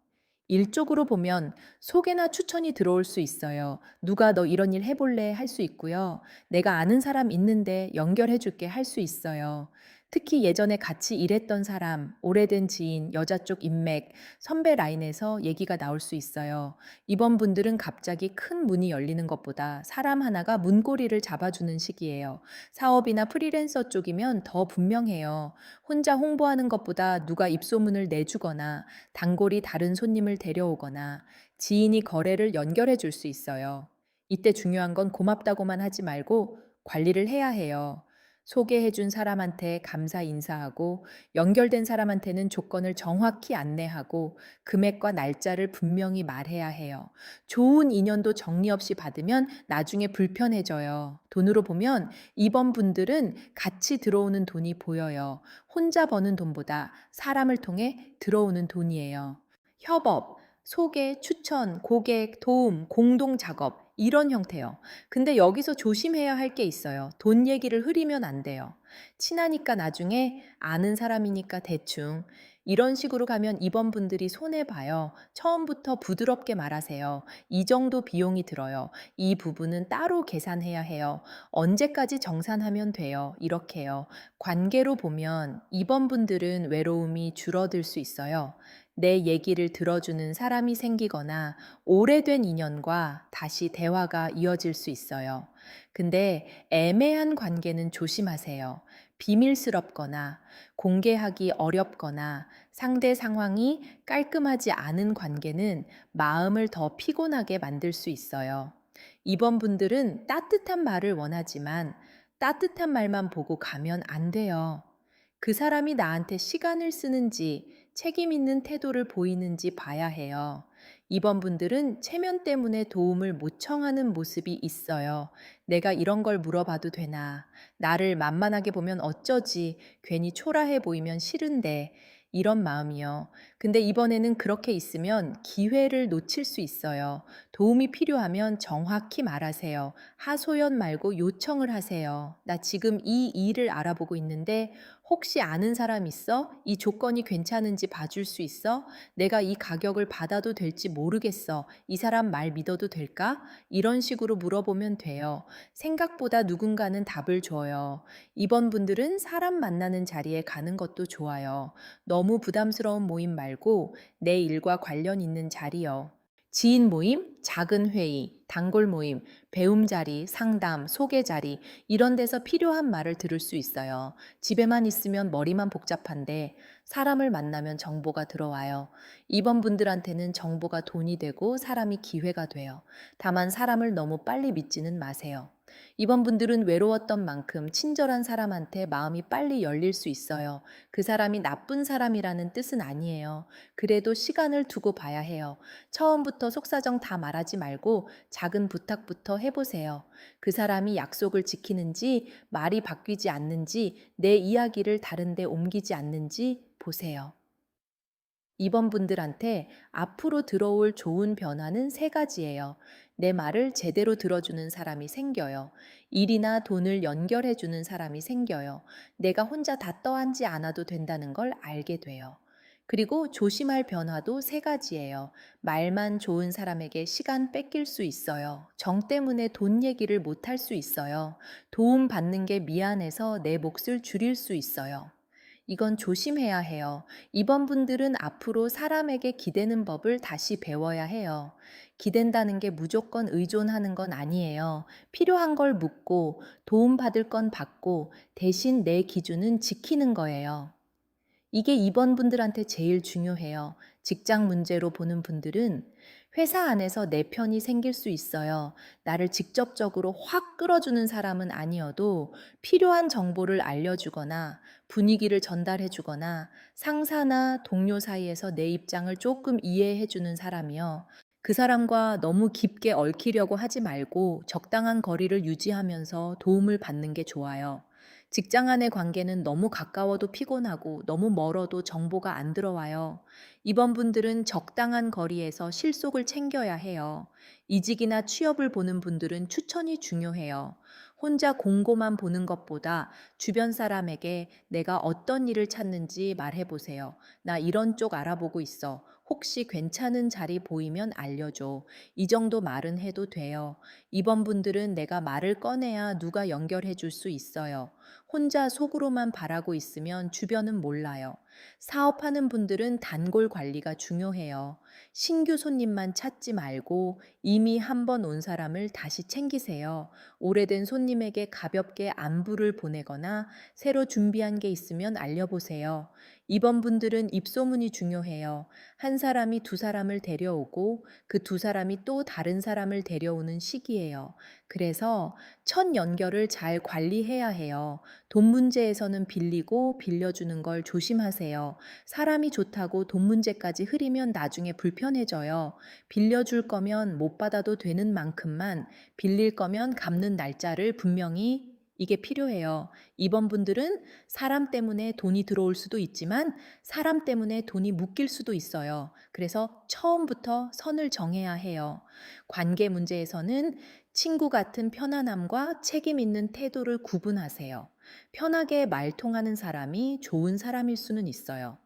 일적으로 보면 소개나 추천이 들어올 수 있어요. 누가 너 이런 일 해볼래? 할 수 있고요. 내가 아는 사람 있는데 연결해줄게 할 수 있어요. 특히 예전에 같이 일했던 사람, 오래된 지인, 여자 쪽 인맥, 선배 라인에서 얘기가 나올 수 있어요. 이번 분들은 갑자기 큰 문이 열리는 것보다 사람 하나가 문고리를 잡아주는 시기예요. 사업이나 프리랜서 쪽이면 더 분명해요. 혼자 홍보하는 것보다 누가 입소문을 내주거나 단골이 다른 손님을 데려오거나 지인이 거래를 연결해 줄 수 있어요. 이때 중요한 건 고맙다고만 하지 말고 관리를 해야 해요. 소개해 준 사람한테 감사 인사하고 연결된 사람한테는 조건을 정확히 안내하고 금액과 날짜를 분명히 말해야 해요. 좋은 인연도 정리 없이 받으면 나중에 불편해져요. 돈으로 보면 이번 분들은 같이 들어오는 돈이 보여요. 혼자 버는 돈보다 사람을 통해 들어오는 돈이에요. 협업, 소개, 추천, 고객, 도움, 공동 작업, 이런 형태요. 근데 여기서 조심해야 할 게 있어요. 돈 얘기를 흐리면 안 돼요. 친하니까 나중에 아는 사람이니까 대충. 이런 식으로 가면 이번 분들이 손해봐요. 처음부터 부드럽게 말하세요. 이 정도 비용이 들어요. 이 부분은 따로 계산해야 해요. 언제까지 정산하면 돼요. 이렇게요. 관계로 보면 이번 분들은 외로움이 줄어들 수 있어요. 내 얘기를 들어주는 사람이 생기거나 오래된 인연과 다시 대화가 이어질 수 있어요. 근데 애매한 관계는 조심하세요. 비밀스럽거나 공개하기 어렵거나 상대 상황이 깔끔하지 않은 관계는 마음을 더 피곤하게 만들 수 있어요. 이번 분들은 따뜻한 말을 원하지만 따뜻한 말만 보고 가면 안 돼요. 그 사람이 나한테 시간을 쓰는지 책임 있는 태도를 보이는지 봐야 해요. 이번 분들은 체면 때문에 도움을 못 청하는 모습이 있어요. 내가 이런 걸 물어봐도 되나? 나를 만만하게 보면 어쩌지? 괜히 초라해 보이면 싫은데. 이런 마음이요. 근데 이번에는 그렇게 있으면 기회를 놓칠 수 있어요. 도움이 필요하면 정확히 말하세요. 하소연 말고 요청을 하세요. 나 지금 이 일을 알아보고 있는데 혹시 아는 사람 있어? 이 조건이 괜찮은지 봐줄 수 있어? 내가 이 가격을 받아도 될지 모르겠어. 이 사람 말 믿어도 될까? 이런 식으로 물어보면 돼요. 생각보다 누군가는 답을 줘요. 이번 분들은 사람 만나는 자리에 가는 것도 좋아요. 너무 부담스러운 모임 말고 내 일과 관련 있는 자리요. 지인 모임, 작은 회의, 단골 모임, 배움 자리, 상담, 소개 자리, 이런 데서 필요한 말을 들을 수 있어요. 집에만 있으면 머리만 복잡한데 사람을 만나면 정보가 들어와요. 이번 분들한테는 정보가 돈이 되고 사람이 기회가 돼요. 다만 사람을 너무 빨리 믿지는 마세요. 이번 분들은 외로웠던 만큼 친절한 사람한테 마음이 빨리 열릴 수 있어요. 그 사람이 나쁜 사람이라는 뜻은 아니에요. 그래도 시간을 두고 봐야 해요. 처음부터 속사정 다 말하지 말고 작은 부탁부터 해보세요. 그 사람이 약속을 지키는지, 말이 바뀌지 않는지, 내 이야기를 다른데 옮기지 않는지 보세요. 이번 분들한테 앞으로 들어올 좋은 변화는 세 가지예요. 내 말을 제대로 들어주는 사람이 생겨요. 일이나 돈을 연결해주는 사람이 생겨요. 내가 혼자 다 떠안지 않아도 된다는 걸 알게 돼요. 그리고 조심할 변화도 세 가지예요. 말만 좋은 사람에게 시간 뺏길 수 있어요. 정 때문에 돈 얘기를 못 할 수 있어요. 도움 받는 게 미안해서 내 몫을 줄일 수 있어요. 이건 조심해야 해요. 이번 분들은 앞으로 사람에게 기대는 법을 다시 배워야 해요. 기댄다는 게 무조건 의존하는 건 아니에요. 필요한 걸 묻고 도움받을 건 받고 대신 내 기준은 지키는 거예요. 이게 이번 분들한테 제일 중요해요. 직장 문제로 보는 분들은 회사 안에서 내 편이 생길 수 있어요. 나를 직접적으로 확 끌어주는 사람은 아니어도 필요한 정보를 알려주거나 분위기를 전달해주거나 상사나 동료 사이에서 내 입장을 조금 이해해주는 사람이요. 그 사람과 너무 깊게 얽히려고 하지 말고 적당한 거리를 유지하면서 도움을 받는 게 좋아요. 직장 안의 관계는 너무 가까워도 피곤하고 너무 멀어도 정보가 안 들어와요. 이번 분들은 적당한 거리에서 실속을 챙겨야 해요. 이직이나 취업을 보는 분들은 추천이 중요해요. 혼자 공고만 보는 것보다 주변 사람에게 내가 어떤 일을 찾는지 말해보세요. 나 이런 쪽 알아보고 있어. 혹시 괜찮은 자리 보이면 알려줘. 이 정도 말은 해도 돼요. 이번 분들은 내가 말을 꺼내야 누가 연결해 줄 수 있어요. 혼자 속으로만 바라고 있으면 주변은 몰라요. 사업하는 분들은 단골 관리가 중요해요. 신규 손님만 찾지 말고 이미 한 번 온 사람을 다시 챙기세요. 오래된 손님에게 가볍게 안부를 보내거나 새로 준비한 게 있으면 알려보세요. 이번 분들은 입소문이 중요해요. 한 사람이 두 사람을 데려오고 그 두 사람이 또 다른 사람을 데려오는 시기예요. 그래서 첫 연결을 잘 관리해야 해요. 돈 문제에서는 빌리고 빌려주는 걸 조심하세요. 사람이 좋다고 돈 문제까지 흐리면 나중에 불편해져요. 빌려줄 거면 못 받아도 되는 만큼만, 빌릴 거면 갚는 날짜를 분명히 이게 필요해요. 이번 분들은 사람 때문에 돈이 들어올 수도 있지만 사람 때문에 돈이 묶일 수도 있어요. 그래서 처음부터 선을 정해야 해요. 관계 문제에서는 친구 같은 편안함과 책임 있는 태도를 구분하세요. 편하게 말통하는 사람이 좋은 사람일 수는 있어요.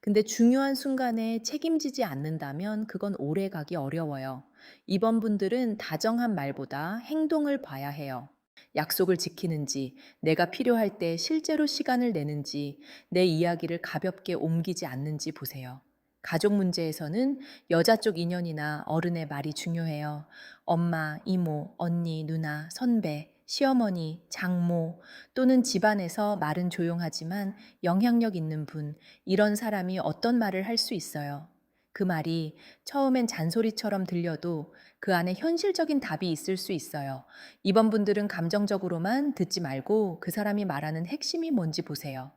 근데 중요한 순간에 책임지지 않는다면 그건 오래 가기 어려워요. 이번 분들은 다정한 말보다 행동을 봐야 해요. 약속을 지키는지, 내가 필요할 때 실제로 시간을 내는지, 내 이야기를 가볍게 옮기지 않는지 보세요. 가족 문제에서는 여자 쪽 인연이나 어른의 말이 중요해요. 엄마, 이모, 언니, 누나, 선배, 시어머니, 장모, 또는 집안에서 말은 조용하지만 영향력 있는 분, 이런 사람이 어떤 말을 할 수 있어요. 그 말이 처음엔 잔소리처럼 들려도 그 안에 현실적인 답이 있을 수 있어요. 이번 분들은 감정적으로만 듣지 말고 그 사람이 말하는 핵심이 뭔지 보세요.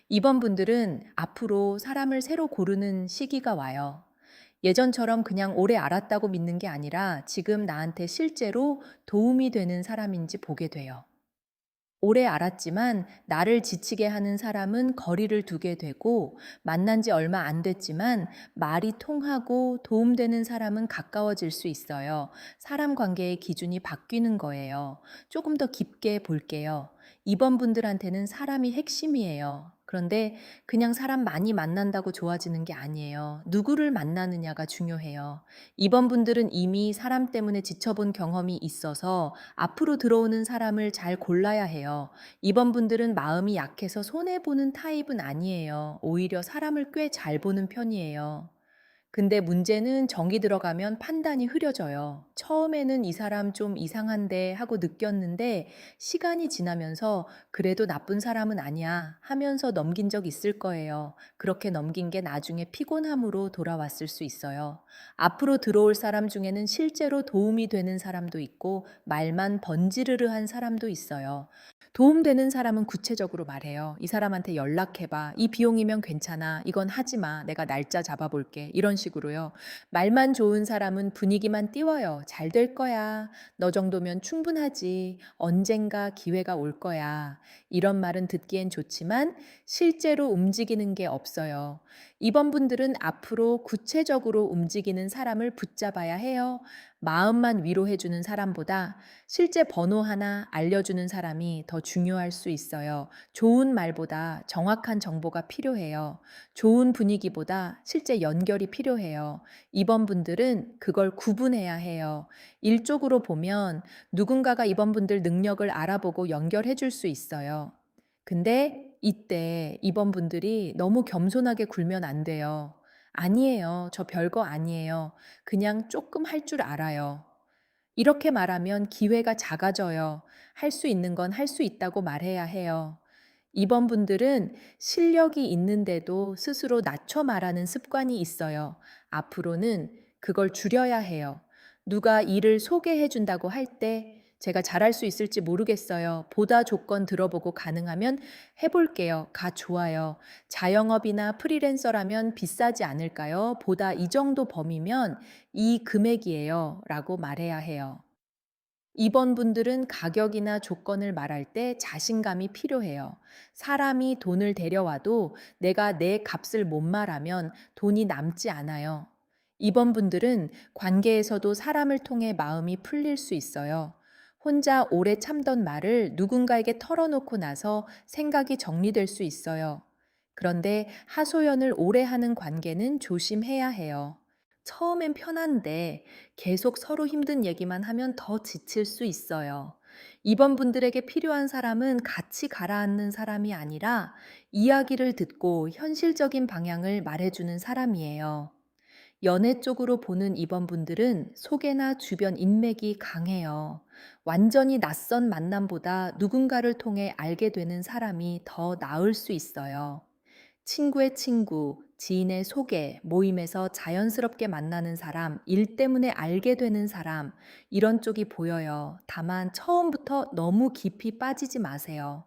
이번 분들은 앞으로 사람을 새로 고르는 시기가 와요. 예전처럼 그냥 오래 알았다고 믿는 게 아니라 지금 나한테 실제로 도움이 되는 사람인지 보게 돼요. 오래 알았지만 나를 지치게 하는 사람은 거리를 두게 되고, 만난 지 얼마 안 됐지만 말이 통하고 도움되는 사람은 가까워질 수 있어요. 사람 관계의 기준이 바뀌는 거예요. 조금 더 깊게 볼게요. 이번 분들한테는 사람이 핵심이에요. 그런데 그냥 사람 많이 만난다고 좋아지는 게 아니에요. 누구를 만나느냐가 중요해요. 이번 분들은 이미 사람 때문에 지쳐본 경험이 있어서 앞으로 들어오는 사람을 잘 골라야 해요. 이번 분들은 마음이 약해서 손해보는 타입은 아니에요. 오히려 사람을 꽤 잘 보는 편이에요. 근데 문제는 정이 들어가면 판단이 흐려져요. 처음에는 이 사람 좀 이상한데 하고 느꼈는데 시간이 지나면서 그래도 나쁜 사람은 아니야 하면서 넘긴 적 있을 거예요. 그렇게 넘긴 게 나중에 피곤함으로 돌아왔을 수 있어요. 앞으로 들어올 사람 중에는 실제로 도움이 되는 사람도 있고 말만 번지르르한 사람도 있어요. 도움되는 사람은 구체적으로 말해요. 이 사람한테 연락해봐. 이 비용이면 괜찮아. 이건 하지 마. 내가 날짜 잡아볼게. 이런 식으로요. 말만 좋은 사람은 분위기만 띄워요. 잘 될 거야. 너 정도면 충분하지. 언젠가 기회가 올 거야. 이런 말은 듣기엔 좋지만 실제로 움직이는 게 없어요. 이번 분들은 앞으로 구체적으로 움직이는 사람을 붙잡아야 해요. 마음만 위로해주는 사람보다 실제 번호 하나 알려주는 사람이 더 중요할 수 있어요. 좋은 말보다 정확한 정보가 필요해요. 좋은 분위기보다 실제 연결이 필요해요. 이번 분들은 그걸 구분해야 해요. 일적으로 보면 누군가가 이번 분들 능력을 알아보고 연결해 줄 수 있어요. 근데 이때 이번 분들이 너무 겸손하게 굴면 안 돼요. "아니에요. 저 별거 아니에요. 그냥 조금 할 줄 알아요." 이렇게 말하면 기회가 작아져요. 할 수 있는 건 할 수 있다고 말해야 해요. 이번 분들은 실력이 있는데도 스스로 낮춰 말하는 습관이 있어요. 앞으로는 그걸 줄여야 해요. 누가 일을 소개해 준다고 할 때 제가 잘할 수 있을지 모르겠어요. 보다 조건 들어보고 가능하면 해볼게요. 좋아요. 자영업이나 프리랜서라면 비싸지 않을까요? 보다 이 정도 범위면 이 금액이에요. 라고 말해야 해요. 이번 분들은 가격이나 조건을 말할 때 자신감이 필요해요. 사람이 돈을 데려와도 내가 내 값을 못 말하면 돈이 남지 않아요. 이번 분들은 관계에서도 사람을 통해 마음이 풀릴 수 있어요. 혼자 오래 참던 말을 누군가에게 털어놓고 나서 생각이 정리될 수 있어요. 그런데 하소연을 오래 하는 관계는 조심해야 해요. 처음엔 편한데 계속 서로 힘든 얘기만 하면 더 지칠 수 있어요. 이번 분들에게 필요한 사람은 같이 가라앉는 사람이 아니라 이야기를 듣고 현실적인 방향을 말해주는 사람이에요. 연애 쪽으로 보는 이번 분들은 소개나 주변 인맥이 강해요. 완전히 낯선 만남보다 누군가를 통해 알게 되는 사람이 더 나을 수 있어요. 친구의 친구, 지인의 소개, 모임에서 자연스럽게 만나는 사람, 일 때문에 알게 되는 사람, 이런 쪽이 보여요. 다만 처음부터 너무 깊이 빠지지 마세요.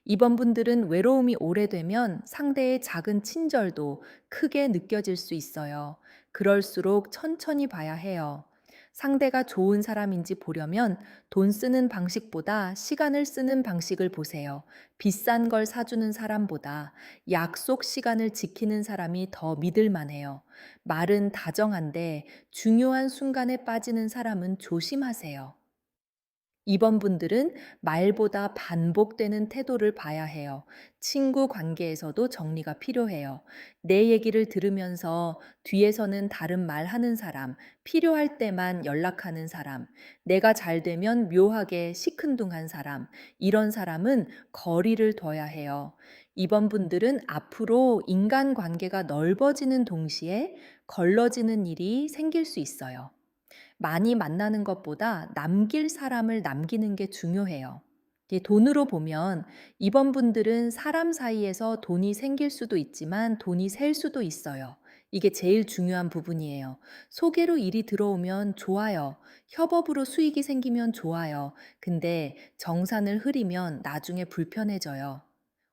이번 분들은 외로움이 오래되면 상대의 작은 친절도 크게 느껴질 수 있어요. 그럴수록 천천히 봐야 해요. 상대가 좋은 사람인지 보려면 돈 쓰는 방식보다 시간을 쓰는 방식을 보세요. 비싼 걸 사주는 사람보다 약속 시간을 지키는 사람이 더 믿을 만해요. 말은 다정한데 중요한 순간에 빠지는 사람은 조심하세요. 이번 분들은 말보다 반복되는 태도를 봐야 해요. 친구 관계에서도 정리가 필요해요. 내 얘기를 들으면서 뒤에서는 다른 말 하는 사람, 필요할 때만 연락하는 사람, 내가 잘 되면 묘하게 시큰둥한 사람, 이런 사람은 거리를 둬야 해요. 이번 분들은 앞으로 인간 관계가 넓어지는 동시에 걸러지는 일이 생길 수 있어요. 많이 만나는 것보다 남길 사람을 남기는 게 중요해요. 이게 돈으로 보면 이번 분들은 사람 사이에서 돈이 생길 수도 있지만 돈이 셀 수도 있어요. 이게 제일 중요한 부분이에요. 소개로 일이 들어오면 좋아요. 협업으로 수익이 생기면 좋아요. 근데 정산을 흐리면 나중에 불편해져요.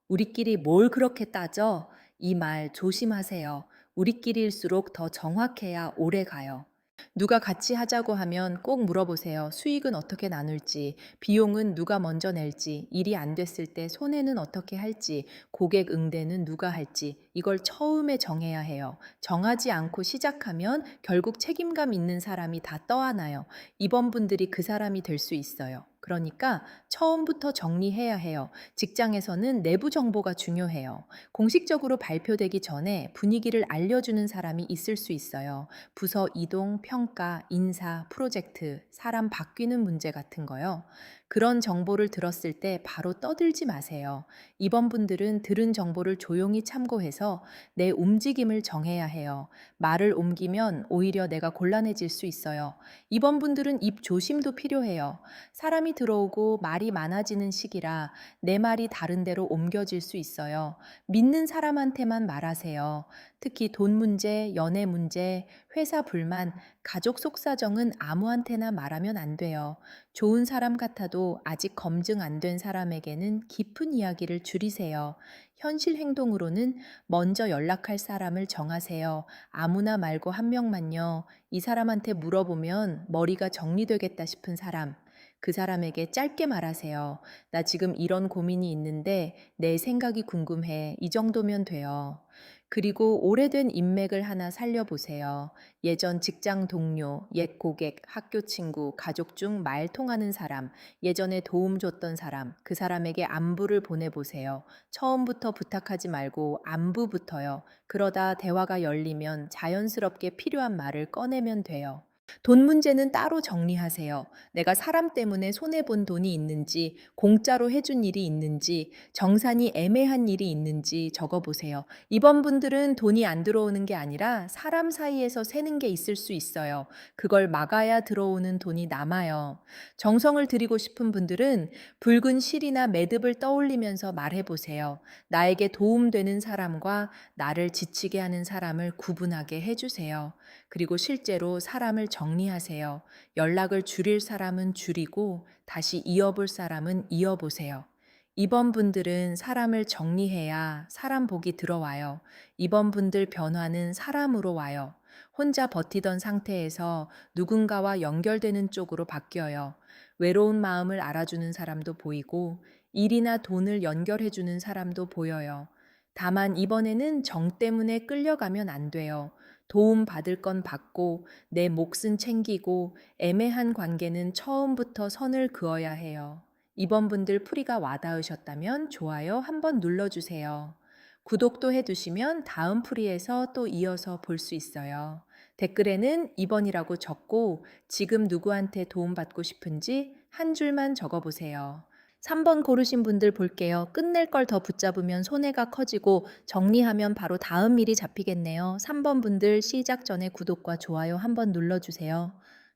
우리끼리 뭘 그렇게 따져? 이 말 조심하세요. 우리끼리일수록 더 정확해야 오래 가요. 누가 같이 하자고 하면 꼭 물어보세요. 수익은 어떻게 나눌지, 비용은 누가 먼저 낼지, 일이 안 됐을 때 손해는 어떻게 할지, 고객 응대는 누가 할지, 이걸 처음에 정해야 해요. 정하지 않고 시작하면 결국 책임감 있는 사람이 다 떠안아요. 이번 분들이 그 사람이 될 수 있어요. 그러니까 처음부터 정리해야 해요. 직장에서는 내부 정보가 중요해요. 공식적으로 발표되기 전에 분위기를 알려주는 사람이 있을 수 있어요. 부서 이동, 평가, 인사, 프로젝트, 사람 바뀌는 문제 같은 거요. 그런 정보를 들었을 때 바로 떠들지 마세요. 이번 분들은 들은 정보를 조용히 참고해서 내 움직임을 정해야 해요. 말을 옮기면 오히려 내가 곤란해질 수 있어요. 이번 분들은 입 조심도 필요해요. 사람이 들어오고 말이 많아지는 시기라 내 말이 다른 데로 옮겨질 수 있어요. 믿는 사람한테만 말하세요. 특히 돈 문제, 연애 문제, 회사 불만, 가족 속사정은 아무한테나 말하면 안 돼요. 좋은 사람 같아도 아직 검증 안 된 사람에게는 깊은 이야기를 줄이세요. 현실 행동으로는 먼저 연락할 사람을 정하세요. 아무나 말고 한 명만요. 이 사람한테 물어보면 머리가 정리되겠다 싶은 사람. 그 사람에게 짧게 말하세요. 나 지금 이런 고민이 있는데 내 생각이 궁금해. 이 정도면 돼요. 그리고 오래된 인맥을 하나 살려보세요. 예전 직장 동료, 옛 고객, 학교 친구, 가족 중 말 통하는 사람, 예전에 도움 줬던 사람, 그 사람에게 안부를 보내보세요. 처음부터 부탁하지 말고 안부부터요. 그러다 대화가 열리면 자연스럽게 필요한 말을 꺼내면 돼요. 돈 문제는 따로 정리하세요. 내가 사람 때문에 손해본 돈이 있는지, 공짜로 해준 일이 있는지, 정산이 애매한 일이 있는지 적어보세요. 이번 분들은 돈이 안 들어오는 게 아니라 사람 사이에서 새는 게 있을 수 있어요. 그걸 막아야 들어오는 돈이 남아요. 정성을 들이고 싶은 분들은 붉은 실이나 매듭을 떠올리면서 말해보세요. 나에게 도움되는 사람과 나를 지치게 하는 사람을 구분하게 해주세요. 그리고 실제로 사람을 정리하세요. 연락을 줄일 사람은 줄이고 다시 이어볼 사람은 이어보세요. 이번 분들은 사람을 정리해야 사람 복이 들어와요. 이번 분들 변화는 사람으로 와요. 혼자 버티던 상태에서 누군가와 연결되는 쪽으로 바뀌어요. 외로운 마음을 알아주는 사람도 보이고 일이나 돈을 연결해주는 사람도 보여요. 다만 이번에는 정 때문에 끌려가면 안 돼요. 도움 받을 건 받고 내 몫은 챙기고 애매한 관계는 처음부터 선을 그어야 해요. 이번 분들 풀이가 와닿으셨다면 좋아요 한번 눌러주세요. 구독도 해두시면 다음 풀이에서 또 이어서 볼 수 있어요. 댓글에는 2번이라고 적고 지금 누구한테 도움받고 싶은지 한 줄만 적어보세요. 3번 고르신 분들 볼게요. 끝낼 걸 더 붙잡으면 손해가 커지고 정리하면 바로 다음 일이 잡히겠네요. 3번 분들 시작 전에 구독과 좋아요 한번 눌러주세요.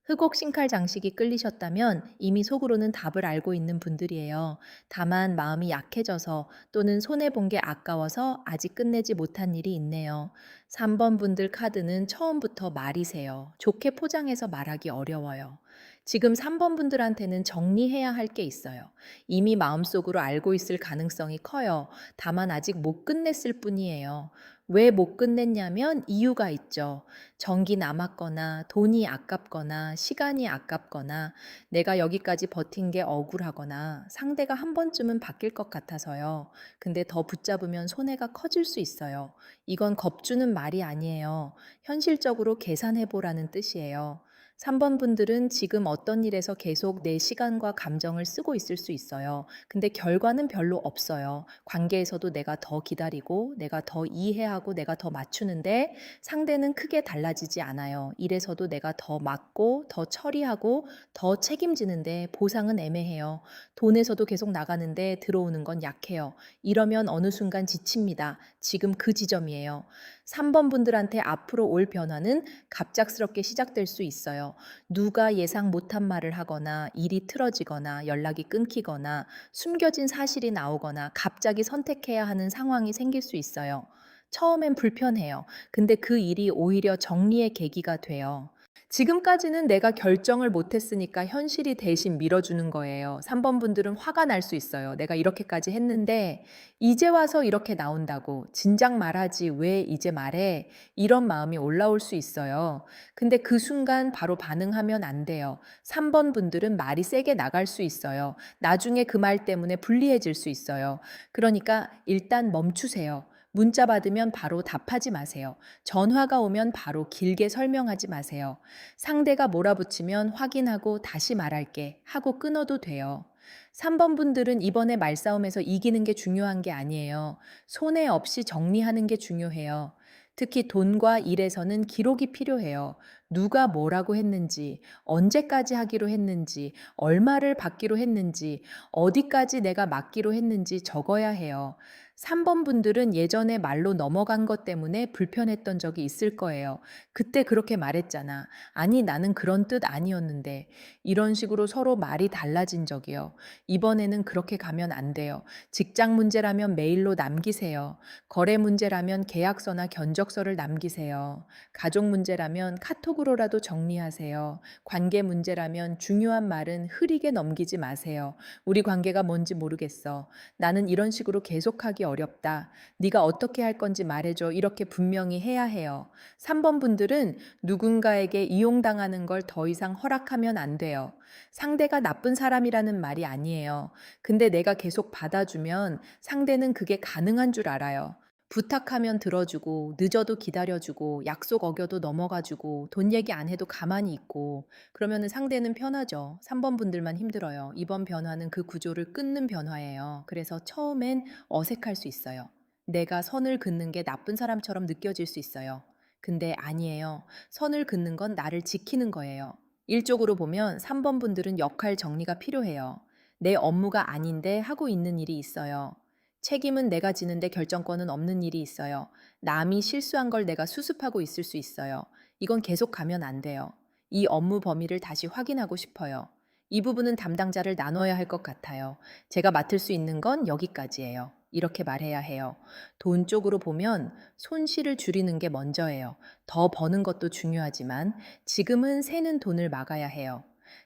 흑옥 신칼 장식이 끌리셨다면 이미 속으로는 답을 알고 있는 분들이에요. 다만 마음이 약해져서 또는 손해본 게 아까워서 아직 끝내지 못한 일이 있네요. 3번 분들 카드는 처음부터 말이세요. 좋게 포장해서 말하기 어려워요. 지금 3번 분들한테는 정리해야 할 게 있어요. 이미 마음속으로 알고 있을 가능성이 커요. 다만 아직 못 끝냈을 뿐이에요. 왜 못 끝냈냐면 이유가 있죠. 정기 남았거나 돈이 아깝거나 시간이 아깝거나 내가 여기까지 버틴 게 억울하거나 상대가 한 번쯤은 바뀔 것 같아서요. 근데 더 붙잡으면 손해가 커질 수 있어요. 이건 겁주는 말이 아니에요. 현실적으로 계산해 보라는 뜻이에요. 3번 분들은 지금 어떤 일에서 계속 내 시간과 감정을 쓰고 있을 수 있어요. 근데 결과는 별로 없어요. 관계에서도 내가 더 기다리고, 내가 더 이해하고, 내가 더 맞추는데 상대는 크게 달라지지 않아요. 일에서도 내가 더 맞고, 더 처리하고, 더 책임지는데 보상은 애매해요. 돈에서도 계속 나가는데 들어오는 건 약해요. 이러면 어느 순간 지칩니다. 지금 그 지점이에요. 3번 분들한테 앞으로 올 변화는 갑작스럽게 시작될 수 있어요. 누가 예상 못한 말을 하거나 일이 틀어지거나 연락이 끊기거나 숨겨진 사실이 나오거나 갑자기 선택해야 하는 상황이 생길 수 있어요. 처음엔 불편해요. 근데 그 일이 오히려 정리의 계기가 돼요. 지금까지는 내가 결정을 못했으니까 현실이 대신 밀어주는 거예요. 3번 분들은 화가 날 수 있어요. 내가 이렇게까지 했는데 이제 와서 이렇게 나온다고 진작 말하지 왜 이제 말해? 이런 마음이 올라올 수 있어요. 근데 그 순간 바로 반응하면 안 돼요. 3번 분들은 말이 세게 나갈 수 있어요. 나중에 그 말 때문에 불리해질 수 있어요. 그러니까 일단 멈추세요. 문자 받으면 바로 답하지 마세요. 전화가 오면 바로 길게 설명하지 마세요. 상대가 몰아붙이면 확인하고 다시 말할게 하고 끊어도 돼요. 3번 분들은 이번에 말싸움에서 이기는 게 중요한 게 아니에요. 손해 없이 정리하는 게 중요해요. 특히 돈과 일에서는 기록이 필요해요. 누가 뭐라고 했는지, 언제까지 하기로 했는지, 얼마를 받기로 했는지, 어디까지 내가 맡기로 했는지 적어야 해요. 3번 분들은 예전에 말로 넘어간 것 때문에 불편했던 적이 있을 거예요. 그때 그렇게 말했잖아. 아니, 나는 그런 뜻 아니었는데. 이런 식으로 서로 말이 달라진 적이요. 이번에는 그렇게 가면 안 돼요. 직장 문제라면 메일로 남기세요. 거래 문제라면 계약서나 견적서를 남기세요. 가족 문제라면 카톡으로라도 정리하세요. 관계 문제라면 중요한 말은 흐리게 넘기지 마세요. 우리 관계가 뭔지 모르겠어. 나는 이런 식으로 계속하기 어렵다. 네가 어떻게 할 건지 말해줘. 이렇게 분명히 해야 해요. 3번 분들은 누군가에게 이용당하는 걸 더 이상 허락하면 안 돼요. 상대가 나쁜 사람이라는 말이 아니에요. 근데 내가 계속 받아주면 상대는 그게 가능한 줄 알아요. 부탁하면 들어주고, 늦어도 기다려주고, 약속 어겨도 넘어가주고, 돈 얘기 안 해도 가만히 있고, 그러면은 상대는 편하죠. 3번 분들만 힘들어요. 이번 변화는 그 구조를 끊는 변화예요. 그래서 처음엔 어색할 수 있어요. 내가 선을 긋는 게 나쁜 사람처럼 느껴질 수 있어요. 근데 아니에요. 선을 긋는 건 나를 지키는 거예요. 일적으로 보면 3번 분들은 역할 정리가 필요해요. 내 업무가 아닌데 하고 있는 일이 있어요. 책임은 내가 지는데 결정권은 없는 일이 있어요. 남이 실수한 걸 내가 수습하고 있을 수 있어요. 이건 계속 가면 안 돼요. 이 업무 범위를 다시 확인하고 싶어요. 이 부분은 담당자를 나눠야 할 것 같아요. 제가 맡을 수 있는 건 여기까지예요. 이렇게 말해야 해요. 돈 쪽으로 보면 손실을 줄이는 게 먼저예요. 더 버는 것도 중요하지만 지금은 새는 돈을 막아야 해요.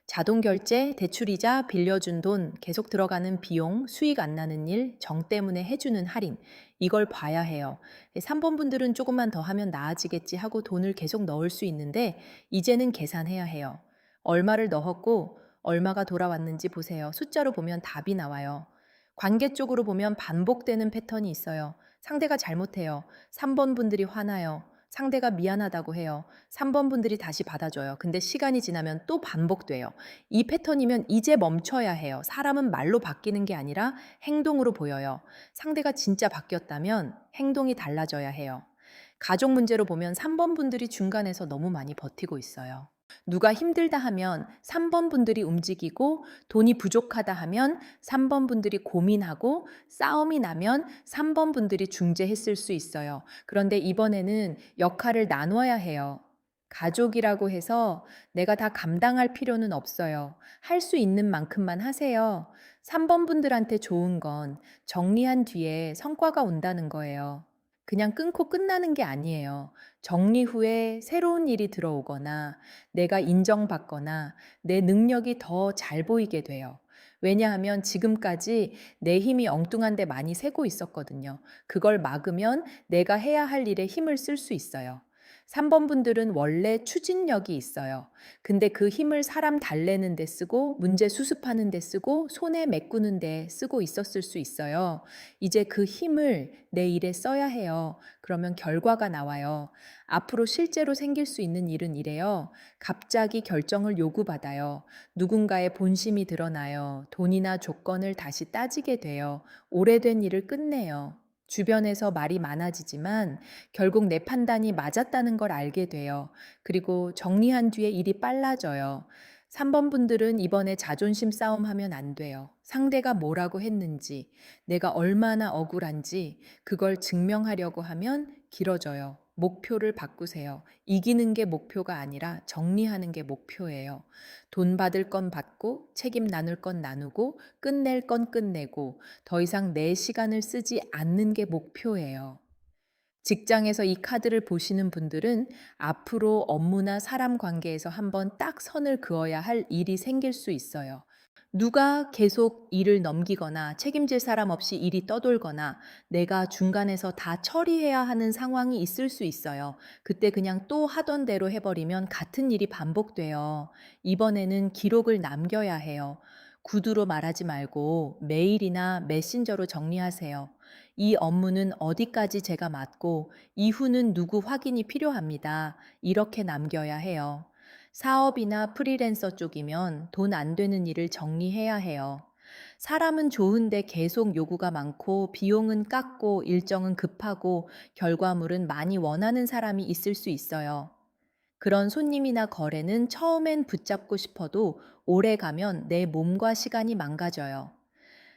자동 결제, 대출이자, 빌려준 돈, 계속 들어가는 비용, 수익 안 나는 일, 정 때문에 해주는 할인. 이걸 봐야 해요. 3번 분들은 조금만 더 하면 나아지겠지 하고 돈을 계속 넣을 수 있는데, 이제는 계산해야 해요. 얼마를 넣었고, 얼마가 돌아왔는지 보세요. 숫자로 보면 답이 나와요. 관계 쪽으로 보면 반복되는 패턴이 있어요. 상대가 잘못해요. 3번 분들이 화나요. 상대가 미안하다고 해요. 3번 분들이 다시 받아줘요. 근데 시간이 지나면 또 반복돼요. 이 패턴이면 이제 멈춰야 해요. 사람은 말로 바뀌는 게 아니라 행동으로 보여요. 상대가 진짜 바뀌었다면 행동이 달라져야 해요. 가족 문제로 보면 3번 분들이 중간에서 너무 많이 버티고 있어요. 누가 힘들다 하면 3번 분들이 움직이고, 돈이 부족하다 하면 3번 분들이 고민하고, 싸움이 나면 3번 분들이 중재했을 수 있어요. 그런데 이번에는 역할을 나눠야 해요. 가족이라고 해서 내가 다 감당할 필요는 없어요. 할 수 있는 만큼만 하세요. 3번 분들한테 좋은 건 정리한 뒤에 성과가 온다는 거예요. 그냥 끊고 끝나는 게 아니에요. 정리 후에 새로운 일이 들어오거나 내가 인정받거나 내 능력이 더 잘 보이게 돼요. 왜냐하면 지금까지 내 힘이 엉뚱한데 많이 새고 있었거든요. 그걸 막으면 내가 해야 할 일에 힘을 쓸 수 있어요. 3번 분들은 원래 추진력이 있어요. 근데 그 힘을 사람 달래는 데 쓰고 문제 수습하는 데 쓰고 손에 메꾸는 데 쓰고 있었을 수 있어요. 이제 그 힘을 내 일에 써야 해요. 그러면 결과가 나와요. 앞으로 실제로 생길 수 있는 일은 이래요. 갑자기 결정을 요구받아요. 누군가의 본심이 드러나요. 돈이나 조건을 다시 따지게 돼요. 오래된 일을 끝내요. 주변에서 말이 많아지지만 결국 내 판단이 맞았다는 걸 알게 돼요. 그리고 정리한 뒤에 일이 빨라져요. 3번 분들은 이번에 자존심 싸움하면 안 돼요. 상대가 뭐라고 했는지, 내가 얼마나 억울한지 그걸 증명하려고 하면 길어져요. 목표를 바꾸세요. 이기는 게 목표가 아니라 정리하는 게 목표예요. 돈 받을 건 받고, 책임 나눌 건 나누고, 끝낼 건 끝내고, 더 이상 내 시간을 쓰지 않는 게 목표예요. 직장에서 이 카드를 보시는 분들은 앞으로 업무나 사람 관계에서 한번 딱 선을 그어야 할 일이 생길 수 있어요. 누가 계속 일을 넘기거나 책임질 사람 없이 일이 떠돌거나 내가 중간에서 다 처리해야 하는 상황이 있을 수 있어요. 그때 그냥 또 하던 대로 해버리면 같은 일이 반복돼요. 이번에는 기록을 남겨야 해요. 구두로 말하지 말고 메일이나 메신저로 정리하세요. 이 업무는 어디까지 제가 맡고 이후는 누구 확인이 필요합니다. 이렇게 남겨야 해요. 사업이나 프리랜서 쪽이면 돈 안 되는 일을 정리해야 해요. 사람은 좋은데 계속 요구가 많고 비용은 깎고 일정은 급하고 결과물은 많이 원하는 사람이 있을 수 있어요. 그런 손님이나 거래는 처음엔 붙잡고 싶어도 오래 가면 내 몸과 시간이 망가져요.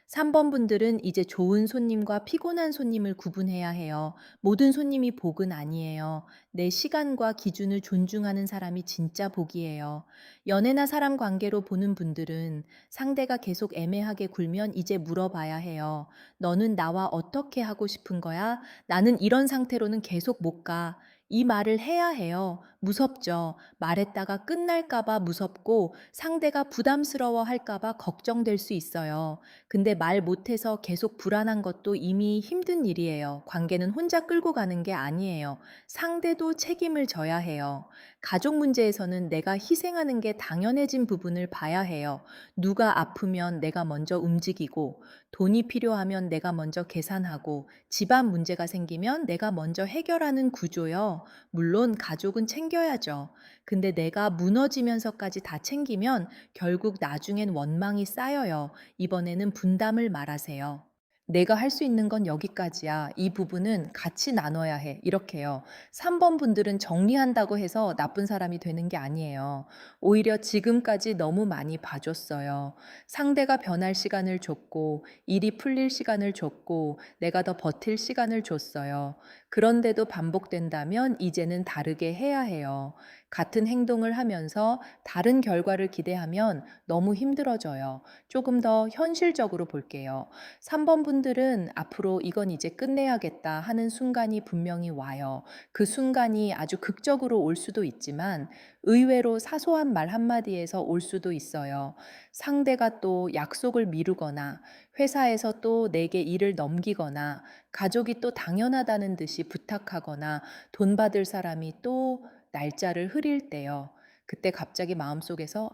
3번 분들은 이제 좋은 손님과 피곤한 손님을 구분해야 해요. 모든 손님이 복은 아니에요. 내 시간과 기준을 존중하는 사람이 진짜 복이에요. 연애나 사람 관계로 보는 분들은 상대가 계속 애매하게 굴면 이제 물어봐야 해요. 너는 나와 어떻게 하고 싶은 거야? 나는 이런 상태로는 계속 못 가. 이 말을 해야 해요. 무섭죠. 말했다가 끝날까봐 무섭고 상대가 부담스러워 할까봐 걱정될 수 있어요. 근데 말 못해서 계속 불안한 것도 이미 힘든 일이에요. 관계는 혼자 끌고 가는 게 아니에요. 상대도 책임을 져야 해요. 가족 문제에서는 내가 희생하는 게 당연해진 부분을 봐야 해요. 누가 아프면 내가 먼저 움직이고, 돈이 필요하면 내가 먼저 계산하고, 집안 문제가 생기면 내가 먼저 해결하는 구조요. 물론 가족은 챙겨야죠. 근데 내가 무너지면서까지 다 챙기면 결국 나중엔 원망이 쌓여요. 이번에는 분담을 말하세요. 내가 할 수 있는 건 여기까지야. 이 부분은 같이 나눠야 해. 이렇게요. 3번 분들은 정리한다고 해서 나쁜 사람이 되는 게 아니에요. 오히려 지금까지 너무 많이 봐줬어요. 상대가 변할 시간을 줬고, 일이 풀릴 시간을 줬고, 내가 더 버틸 시간을 줬어요. 그런데도 반복된다면 이제는 다르게 해야 해요. 같은 행동을 하면서 다른 결과를 기대하면 너무 힘들어져요. 조금 더 현실적으로 볼게요. 3번 분들은 앞으로 이건 이제 끝내야겠다 하는 순간이 분명히 와요. 그 순간이 아주 극적으로 올 수도 있지만 의외로 사소한 말 한마디에서 올 수도 있어요. 상대가 또 약속을 미루거나 회사에서 또 내게 일을 넘기거나 가족이 또 당연하다는 듯이 부탁하거나 돈 받을 사람이 또 날짜를 흐릴 때요. 그때 갑자기 마음속에서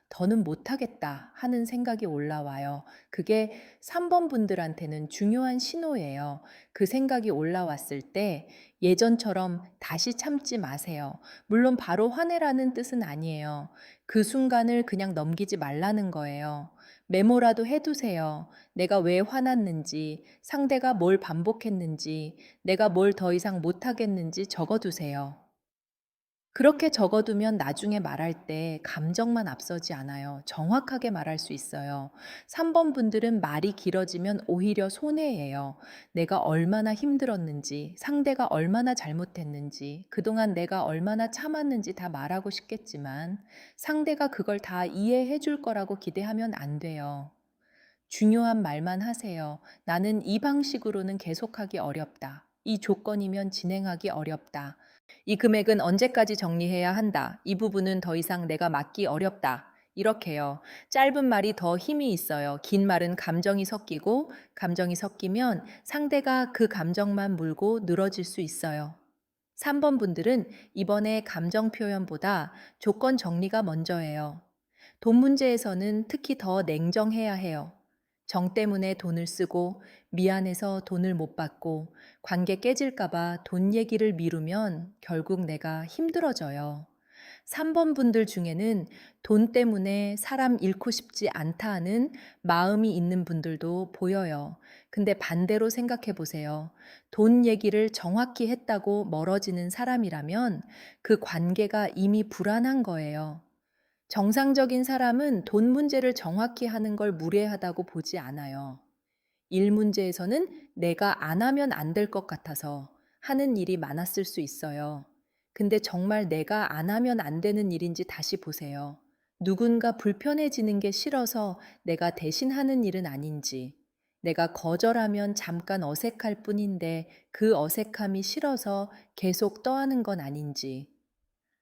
더는 못하겠다 하는 생각이 올라와요. 그게 3번 분들한테는 중요한 신호예요. 그 생각이 올라왔을 때 예전처럼 다시 참지 마세요. 물론 바로 화내라는 뜻은 아니에요. 그 순간을 그냥 넘기지 말라는 거예요. 메모라도 해두세요. 내가 왜 화났는지, 상대가 뭘 반복했는지, 내가 뭘 더 이상 못하겠는지 적어두세요. 그렇게 적어두면 나중에 말할 때 감정만 앞서지 않아요. 정확하게 말할 수 있어요. 3번 분들은 말이 길어지면 오히려 손해예요. 내가 얼마나 힘들었는지, 상대가 얼마나 잘못했는지, 그동안 내가 얼마나 참았는지 다 말하고 싶겠지만 상대가 그걸 다 이해해 줄 거라고 기대하면 안 돼요. 중요한 말만 하세요. 나는 이 방식으로는 계속하기 어렵다. 이 조건이면 진행하기 어렵다. 이 금액은 언제까지 정리해야 한다. 이 부분은 더 이상 내가 맡기 어렵다. 이렇게요. 짧은 말이 더 힘이 있어요. 긴 말은 감정이 섞이고, 감정이 섞이면 상대가 그 감정만 물고 늘어질 수 있어요. 3번 분들은 이번에 감정 표현보다 조건 정리가 먼저예요. 돈 문제에서는 특히 더 냉정해야 해요. 정 때문에 돈을 쓰고 미안해서 돈을 못 받고 관계 깨질까봐 돈 얘기를 미루면 결국 내가 힘들어져요. 3번 분들 중에는 돈 때문에 사람 잃고 싶지 않다 하는 마음이 있는 분들도 보여요. 근데 반대로 생각해 보세요. 돈 얘기를 정확히 했다고 멀어지는 사람이라면 그 관계가 이미 불안한 거예요. 정상적인 사람은 돈 문제를 정확히 하는 걸 무례하다고 보지 않아요. 일 문제에서는 내가 안 하면 안 될 것 같아서 하는 일이 많았을 수 있어요. 근데 정말 내가 안 하면 안 되는 일인지 다시 보세요. 누군가 불편해지는 게 싫어서 내가 대신 하는 일은 아닌지, 내가 거절하면 잠깐 어색할 뿐인데 그 어색함이 싫어서 계속 떠하는 건 아닌지,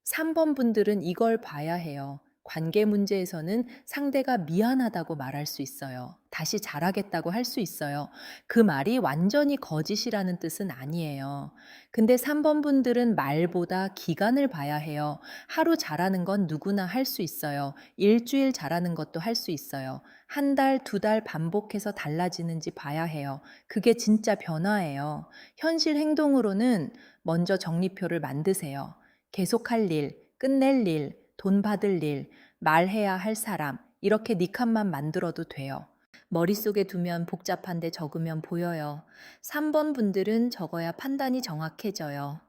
3번 분들은 이걸 봐야 해요. 관계 문제에서는 상대가 미안하다고 말할 수 있어요. 다시 잘하겠다고 할 수 있어요. 그 말이 완전히 거짓이라는 뜻은 아니에요. 근데 3번 분들은 말보다 기간을 봐야 해요. 하루 잘하는 건 누구나 할 수 있어요. 일주일 잘하는 것도 할 수 있어요. 한 달, 두 달 반복해서 달라지는지 봐야 해요. 그게 진짜 변화예요. 현실 행동으로는 먼저 정리표를 만드세요. 계속할 일, 끝낼 일, 돈 받을 일, 말해야 할 사람, 이렇게 네 칸만 만들어도 돼요. 머릿속에 두면 복잡한데 적으면 보여요. 3번 분들은 적어야 판단이 정확해져요.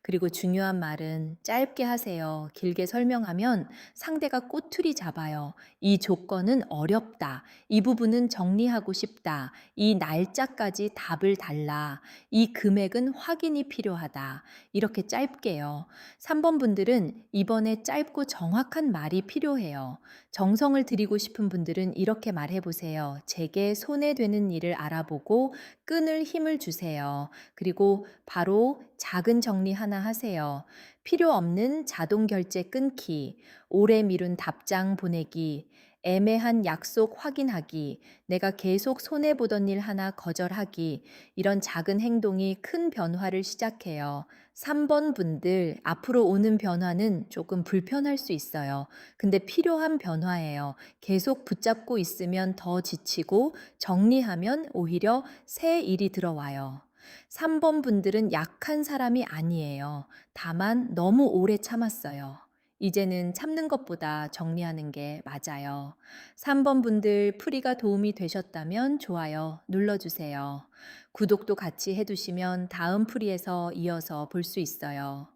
그리고 중요한 말은 짧게 하세요. 길게 설명하면 상대가 꼬투리 잡아요. 이 조건은 어렵다. 이 부분은 정리하고 싶다. 이 날짜까지 답을 달라. 이 금액은 확인이 필요하다. 이렇게 짧게요. 3번 분들은 이번에 짧고 정확한 말이 필요해요. 정성을 들이고 싶은 분들은 이렇게 말해 보세요. 제게 손해되는 일을 알아보고 끈을 힘을 주세요. 그리고 바로 작은 정리 하나 하세요. 필요 없는 자동 결제 끊기, 오래 미룬 답장 보내기, 애매한 약속 확인하기, 내가 계속 손해보던 일 하나 거절하기, 이런 작은 행동이 큰 변화를 시작해요. 3번 분들, 앞으로 오는 변화는 조금 불편할 수 있어요. 근데 필요한 변화예요. 계속 붙잡고 있으면 더 지치고 정리하면 오히려 새 일이 들어와요. 3번 분들은 약한 사람이 아니에요. 다만 너무 오래 참았어요. 이제는 참는 것보다 정리하는 게 맞아요. 3번 분들 풀이가 도움이 되셨다면 좋아요 눌러주세요. 구독도 같이 해두시면 다음 풀이에서 이어서 볼 수 있어요.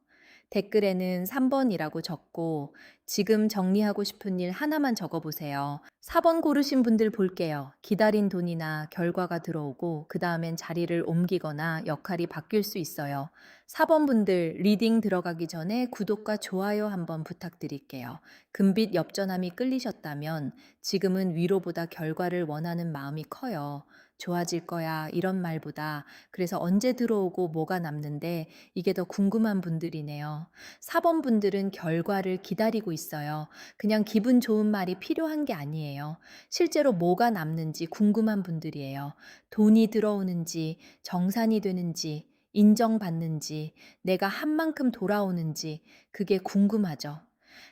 댓글에는 3번이라고 적고 지금 정리하고 싶은 일 하나만 적어보세요. 4번 고르신 분들 볼게요. 기다린 돈이나 결과가 들어오고 그 다음엔 자리를 옮기거나 역할이 바뀔 수 있어요. 4번 분들 리딩 들어가기 전에 구독과 좋아요 한번 부탁드릴게요. 금빛 엽전함이 끌리셨다면 지금은 위로보다 결과를 원하는 마음이 커요. 좋아질 거야 이런 말보다 그래서 언제 들어오고 뭐가 남는데 이게 더 궁금한 분들이네요. 4번 분들은 결과를 기다리고 있어요. 그냥 기분 좋은 말이 필요한 게 아니에요. 실제로 뭐가 남는지 궁금한 분들이에요. 돈이 들어오는지, 정산이 되는지, 인정받는지, 내가 한 만큼 돌아오는지, 그게 궁금하죠.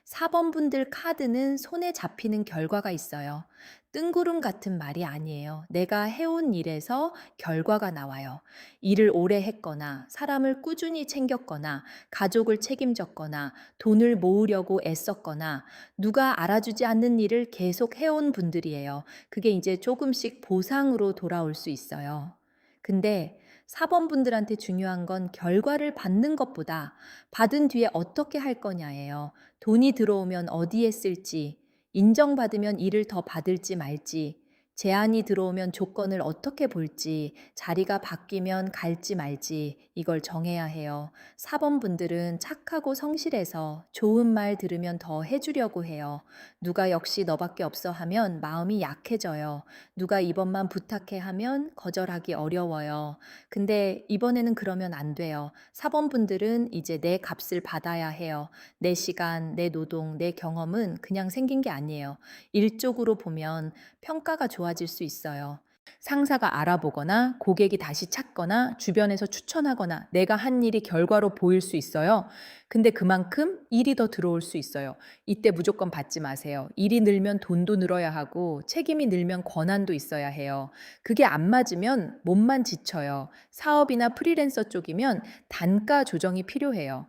4번 분들 카드는 손에 잡히는 결과가 있어요. 뜬구름 같은 말이 아니에요. 내가 해온 일에서 결과가 나와요. 일을 오래 했거나, 사람을 꾸준히 챙겼거나, 가족을 책임졌거나, 돈을 모으려고 애썼거나, 누가 알아주지 않는 일을 계속 해온 분들이에요. 그게 이제 조금씩 보상으로 돌아올 수 있어요. 근데 4번 분들한테 중요한 건 결과를 받는 것보다 받은 뒤에 어떻게 할 거냐예요. 돈이 들어오면 어디에 쓸지, 인정받으면 일을 더 받을지 말지, 제안이 들어오면 조건을 어떻게 볼지, 자리가 바뀌면 갈지 말지, 이걸 정해야 해요. 4번 분들은 착하고 성실해서 좋은 말 들으면 더 해주려고 해요. 누가 역시 너밖에 없어 하면 마음이 약해져요. 누가 이번만 부탁해 하면 거절하기 어려워요. 근데 이번에는 그러면 안 돼요. 4번 분들은 이제 내 값을 받아야 해요. 내 시간, 내 노동, 내 경험은 그냥 생긴 게 아니에요. 일적으로 보면 평가가 좋아질 수 있어요. 상사가 알아보거나 고객이 다시 찾거나 주변에서 추천하거나 내가 한 일이 결과로 보일 수 있어요. 근데 그만큼 일이 더 들어올 수 있어요. 이때 무조건 받지 마세요. 일이 늘면 돈도 늘어야 하고 책임이 늘면 권한도 있어야 해요. 그게 안 맞으면 몸만 지쳐요. 사업이나 프리랜서 쪽이면 단가 조정이 필요해요.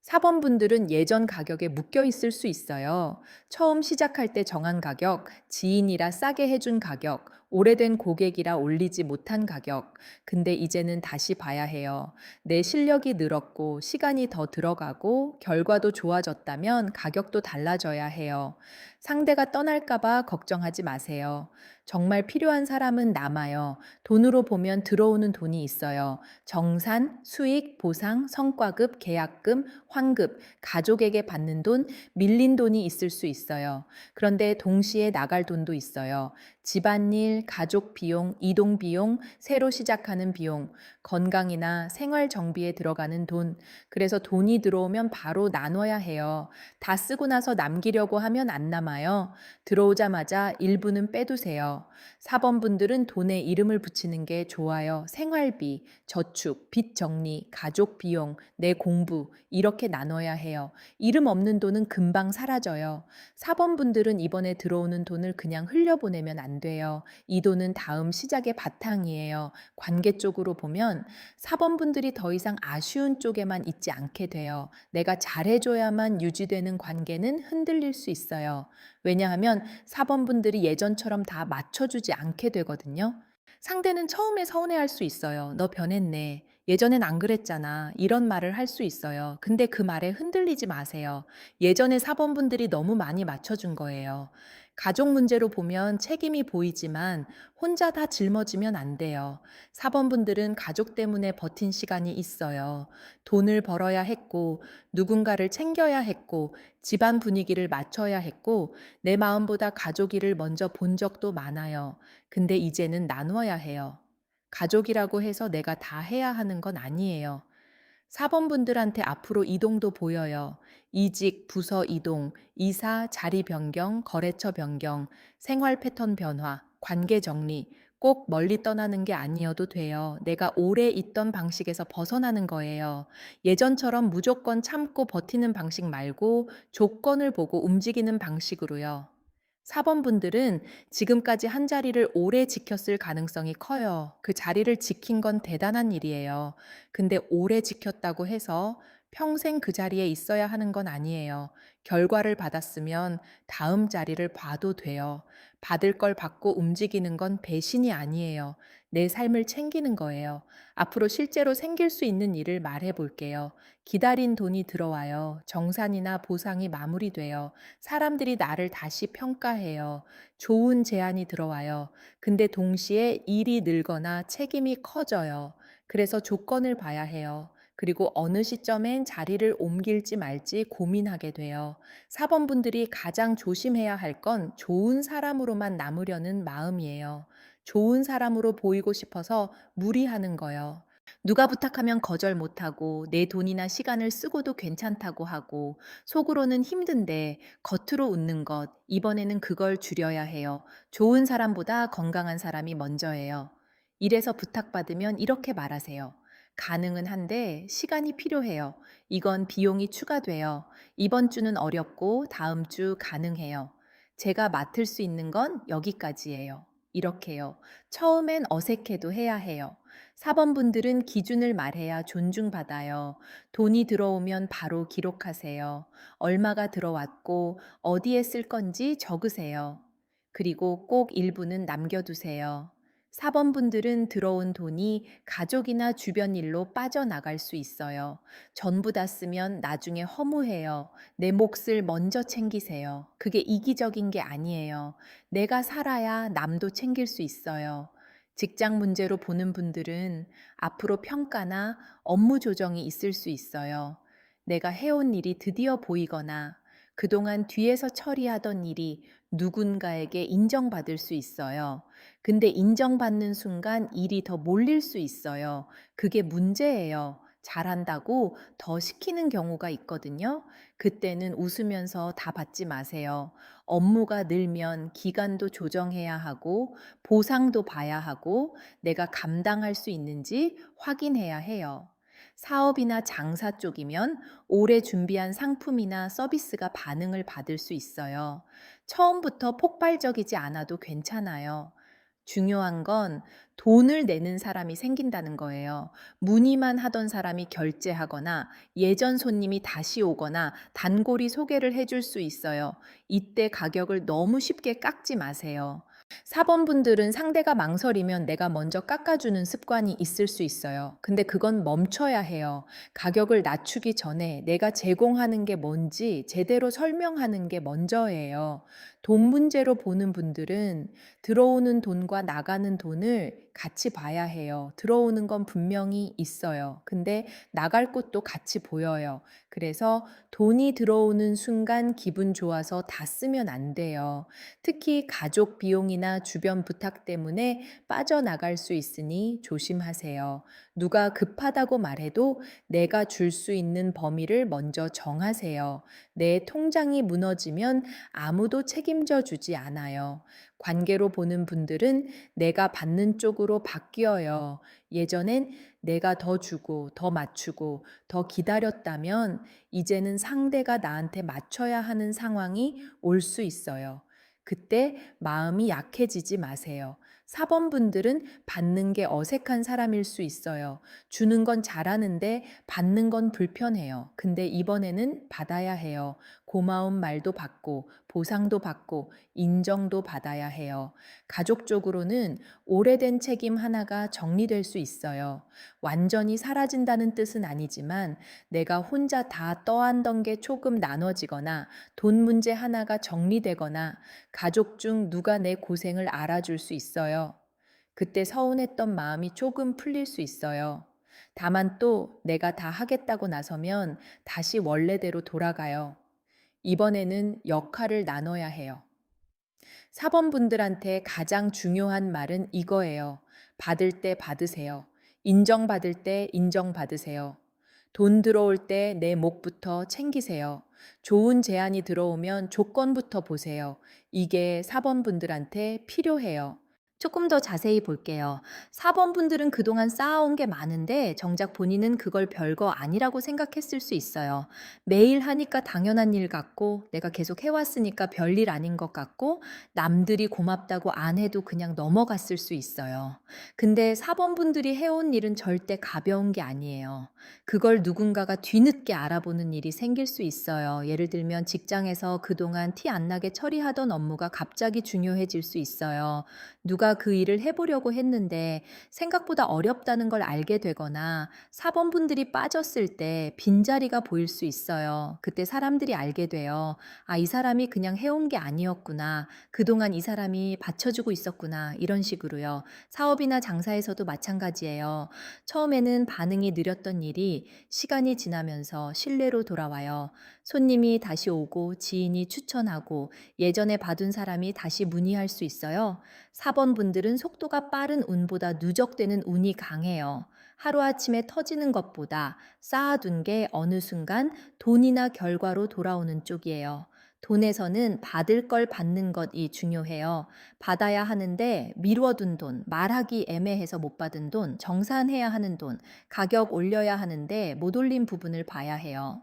4번 분들은 예전 가격에 묶여 있을 수 있어요. 처음 시작할 때 정한 가격, 지인이라 싸게 해준 가격, 오래된 고객이라 올리지 못한 가격. 근데 이제는 다시 봐야 해요. 내 실력이 늘었고, 시간이 더 들어가고, 결과도 좋아졌다면 가격도 달라져야 해요. 상대가 떠날까봐 걱정하지 마세요. 정말 필요한 사람은 남아요. 돈으로 보면 들어오는 돈이 있어요. 정산, 수익, 보상, 성과급, 계약금, 환급, 가족에게 받는 돈, 밀린 돈이 있을 수 있어요. 그런데 동시에 나갈 돈도 있어요. 집안일, 가족 비용, 이동 비용, 새로 시작하는 비용, 건강이나 생활 정비에 들어가는 돈. 그래서 돈이 들어오면 바로 나눠야 해요. 다 쓰고 나서 남기려고 하면 안 남아요. 들어오자마자 일부는 빼두세요. 4번 분들은 돈에 이름을 붙이는 게 좋아요. 생활비, 저축, 빚 정리, 가족 비용, 내 공부, 이렇게 나눠야 해요. 이름 없는 돈은 금방 사라져요. 4번 분들은 이번에 들어오는 돈을 그냥 흘려보내면 안 돼요. 이 돈은 다음 시작의 바탕이에요. 관계 쪽으로 보면 4번 분들이 더 이상 아쉬운 쪽에만 있지 않게 돼요. 내가 잘해줘야만 유지되는 관계는 흔들릴 수 있어요. 왜냐하면 4번 분들이 예전처럼 다 맞춰주지 않게 되거든요. 상대는 처음에 서운해할 수 있어요. 너 변했네. 예전엔 안 그랬잖아. 이런 말을 할 수 있어요. 근데 그 말에 흔들리지 마세요. 예전에 4번 분들이 너무 많이 맞춰준 거예요. 가족 문제로 보면 책임이 보이지만 혼자 다 짊어지면 안 돼요. 4번 분들은 가족 때문에 버틴 시간이 있어요. 돈을 벌어야 했고, 누군가를 챙겨야 했고, 집안 분위기를 맞춰야 했고, 내 마음보다 가족 일을 먼저 본 적도 많아요. 근데 이제는 나누어야 해요. 가족이라고 해서 내가 다 해야 하는 건 아니에요. 4번 분들한테 앞으로 이동도 보여요. 이직, 부서 이동, 이사, 자리 변경, 거래처 변경, 생활 패턴 변화, 관계 정리, 꼭 멀리 떠나는 게 아니어도 돼요. 내가 오래 있던 방식에서 벗어나는 거예요. 예전처럼 무조건 참고 버티는 방식 말고 조건을 보고 움직이는 방식으로요. 4번 분들은 지금까지 한 자리를 오래 지켰을 가능성이 커요. 그 자리를 지킨 건 대단한 일이에요. 근데 오래 지켰다고 해서 평생 그 자리에 있어야 하는 건 아니에요. 결과를 받았으면 다음 자리를 봐도 돼요. 받을 걸 받고 움직이는 건 배신이 아니에요. 내 삶을 챙기는 거예요. 앞으로 실제로 생길 수 있는 일을 말해 볼게요. 기다린 돈이 들어와요. 정산이나 보상이 마무리돼요. 사람들이 나를 다시 평가해요. 좋은 제안이 들어와요. 근데 동시에 일이 늘거나 책임이 커져요. 그래서 조건을 봐야 해요. 그리고 어느 시점엔 자리를 옮길지 말지 고민하게 돼요. 사번분들이 가장 조심해야 할 건 좋은 사람으로만 남으려는 마음이에요. 좋은 사람으로 보이고 싶어서 무리하는 거요. 누가 부탁하면 거절 못하고 내 돈이나 시간을 쓰고도 괜찮다고 하고 속으로는 힘든데 겉으로 웃는 것, 이번에는 그걸 줄여야 해요. 좋은 사람보다 건강한 사람이 먼저예요. 이래서 부탁받으면 이렇게 말하세요. 가능은 한데 시간이 필요해요. 이건 비용이 추가돼요. 이번 주는 어렵고 다음 주 가능해요. 제가 맡을 수 있는 건 여기까지예요. 이렇게요. 처음엔 어색해도 해야 해요. 4번 분들은 기준을 말해야 존중받아요. 돈이 들어오면 바로 기록하세요. 얼마가 들어왔고 어디에 쓸 건지 적으세요. 그리고 꼭 일부는 남겨두세요. 4번 분들은 들어온 돈이 가족이나 주변 일로 빠져나갈 수 있어요. 전부 다 쓰면 나중에 허무해요. 내 몫을 먼저 챙기세요. 그게 이기적인 게 아니에요. 내가 살아야 남도 챙길 수 있어요. 직장 문제로 보는 분들은 앞으로 평가나 업무 조정이 있을 수 있어요. 내가 해온 일이 드디어 보이거나 그동안 뒤에서 처리하던 일이 누군가에게 인정받을 수 있어요. 근데 인정받는 순간 일이 더 몰릴 수 있어요. 그게 문제예요. 잘한다고 더 시키는 경우가 있거든요. 그때는 웃으면서 다 받지 마세요. 업무가 늘면 기간도 조정해야 하고 보상도 봐야 하고 내가 감당할 수 있는지 확인해야 해요. 사업이나 장사 쪽이면 오래 준비한 상품이나 서비스가 반응을 받을 수 있어요. 처음부터 폭발적이지 않아도 괜찮아요. 중요한 건 돈을 내는 사람이 생긴다는 거예요. 문의만 하던 사람이 결제하거나 예전 손님이 다시 오거나 단골이 소개를 해줄 수 있어요. 이때 가격을 너무 쉽게 깎지 마세요. 4번 분들은 상대가 망설이면 내가 먼저 깎아주는 습관이 있을 수 있어요. 근데 그건 멈춰야 해요. 가격을 낮추기 전에 내가 제공하는 게 뭔지 제대로 설명하는 게 먼저예요. 돈 문제로 보는 분들은 들어오는 돈과 나가는 돈을 같이 봐야 해요. 들어오는 건 분명히 있어요. 근데 나갈 곳도 같이 보여요. 그래서 돈이 들어오는 순간 기분 좋아서 다 쓰면 안 돼요. 특히 가족 비용이나 주변 부탁 때문에 빠져나갈 수 있으니 조심하세요. 누가 급하다고 말해도 내가 줄 수 있는 범위를 먼저 정하세요. 내 통장이 무너지면 아무도 책임져 주지 않아요. 관계로 보는 분들은 내가 받는 쪽으로 바뀌어요. 예전엔 내가 더 주고 더 맞추고 더 기다렸다면 이제는 상대가 나한테 맞춰야 하는 상황이 올 수 있어요. 그때 마음이 약해지지 마세요. 4번 분들은 받는 게 어색한 사람일 수 있어요. 주는 건 잘하는데 받는 건 불편해요. 근데 이번에는 받아야 해요. 고마운 말도 받고 보상도 받고 인정도 받아야 해요. 가족적으로는 오래된 책임 하나가 정리될 수 있어요. 완전히 사라진다는 뜻은 아니지만 내가 혼자 다 떠안던 게 조금 나눠지거나 돈 문제 하나가 정리되거나 가족 중 누가 내 고생을 알아줄 수 있어요. 그때 서운했던 마음이 조금 풀릴 수 있어요. 다만 또 내가 다 하겠다고 나서면 다시 원래대로 돌아가요. 이번에는 역할을 나눠야 해요. 사번분들한테 가장 중요한 말은 이거예요. 받을 때 받으세요. 인정받을 때 인정받으세요. 돈 들어올 때 내 목부터 챙기세요. 좋은 제안이 들어오면 조건부터 보세요. 이게 4번 분들한테 필요해요. 조금 더 자세히 볼게요. 4번 분들은 그동안 쌓아온 게 많은데 정작 본인은 그걸 별거 아니라고 생각했을 수 있어요. 매일 하니까 당연한 일 같고 내가 계속 해왔으니까 별일 아닌 것 같고 남들이 고맙다고 안 해도 그냥 넘어갔을 수 있어요. 근데 4번 분들이 해온 일은 절대 가벼운 게 아니에요. 그걸 누군가가 뒤늦게 알아보는 일이 생길 수 있어요. 예를 들면 직장에서 그동안 티 안 나게 처리하던 업무가 갑자기 중요해질 수 있어요. 누가 그 일을 해보려고 했는데 생각보다 어렵다는 걸 알게 되거나 사범분들이 빠졌을 때 빈자리가 보일 수 있어요. 그때 사람들이 알게 돼요. 아, 이 사람이 그냥 해온 게 아니었구나. 그동안 이 사람이 받쳐주고 있었구나. 이런 식으로요. 사업이나 장사에서도 마찬가지예요. 처음에는 반응이 느렸던 일이 시간이 지나면서 신뢰로 돌아와요. 손님이 다시 오고 지인이 추천하고 예전에 봐둔 사람이 다시 문의할 수 있어요. 4번 분들은 속도가 빠른 운보다 누적되는 운이 강해요. 하루아침에 터지는 것보다 쌓아둔 게 어느 순간 돈이나 결과로 돌아오는 쪽이에요. 돈에서는 받을 걸 받는 것이 중요해요. 받아야 하는데 미뤄둔 돈, 말하기 애매해서 못 받은 돈, 정산해야 하는 돈, 가격 올려야 하는데 못 올린 부분을 봐야 해요.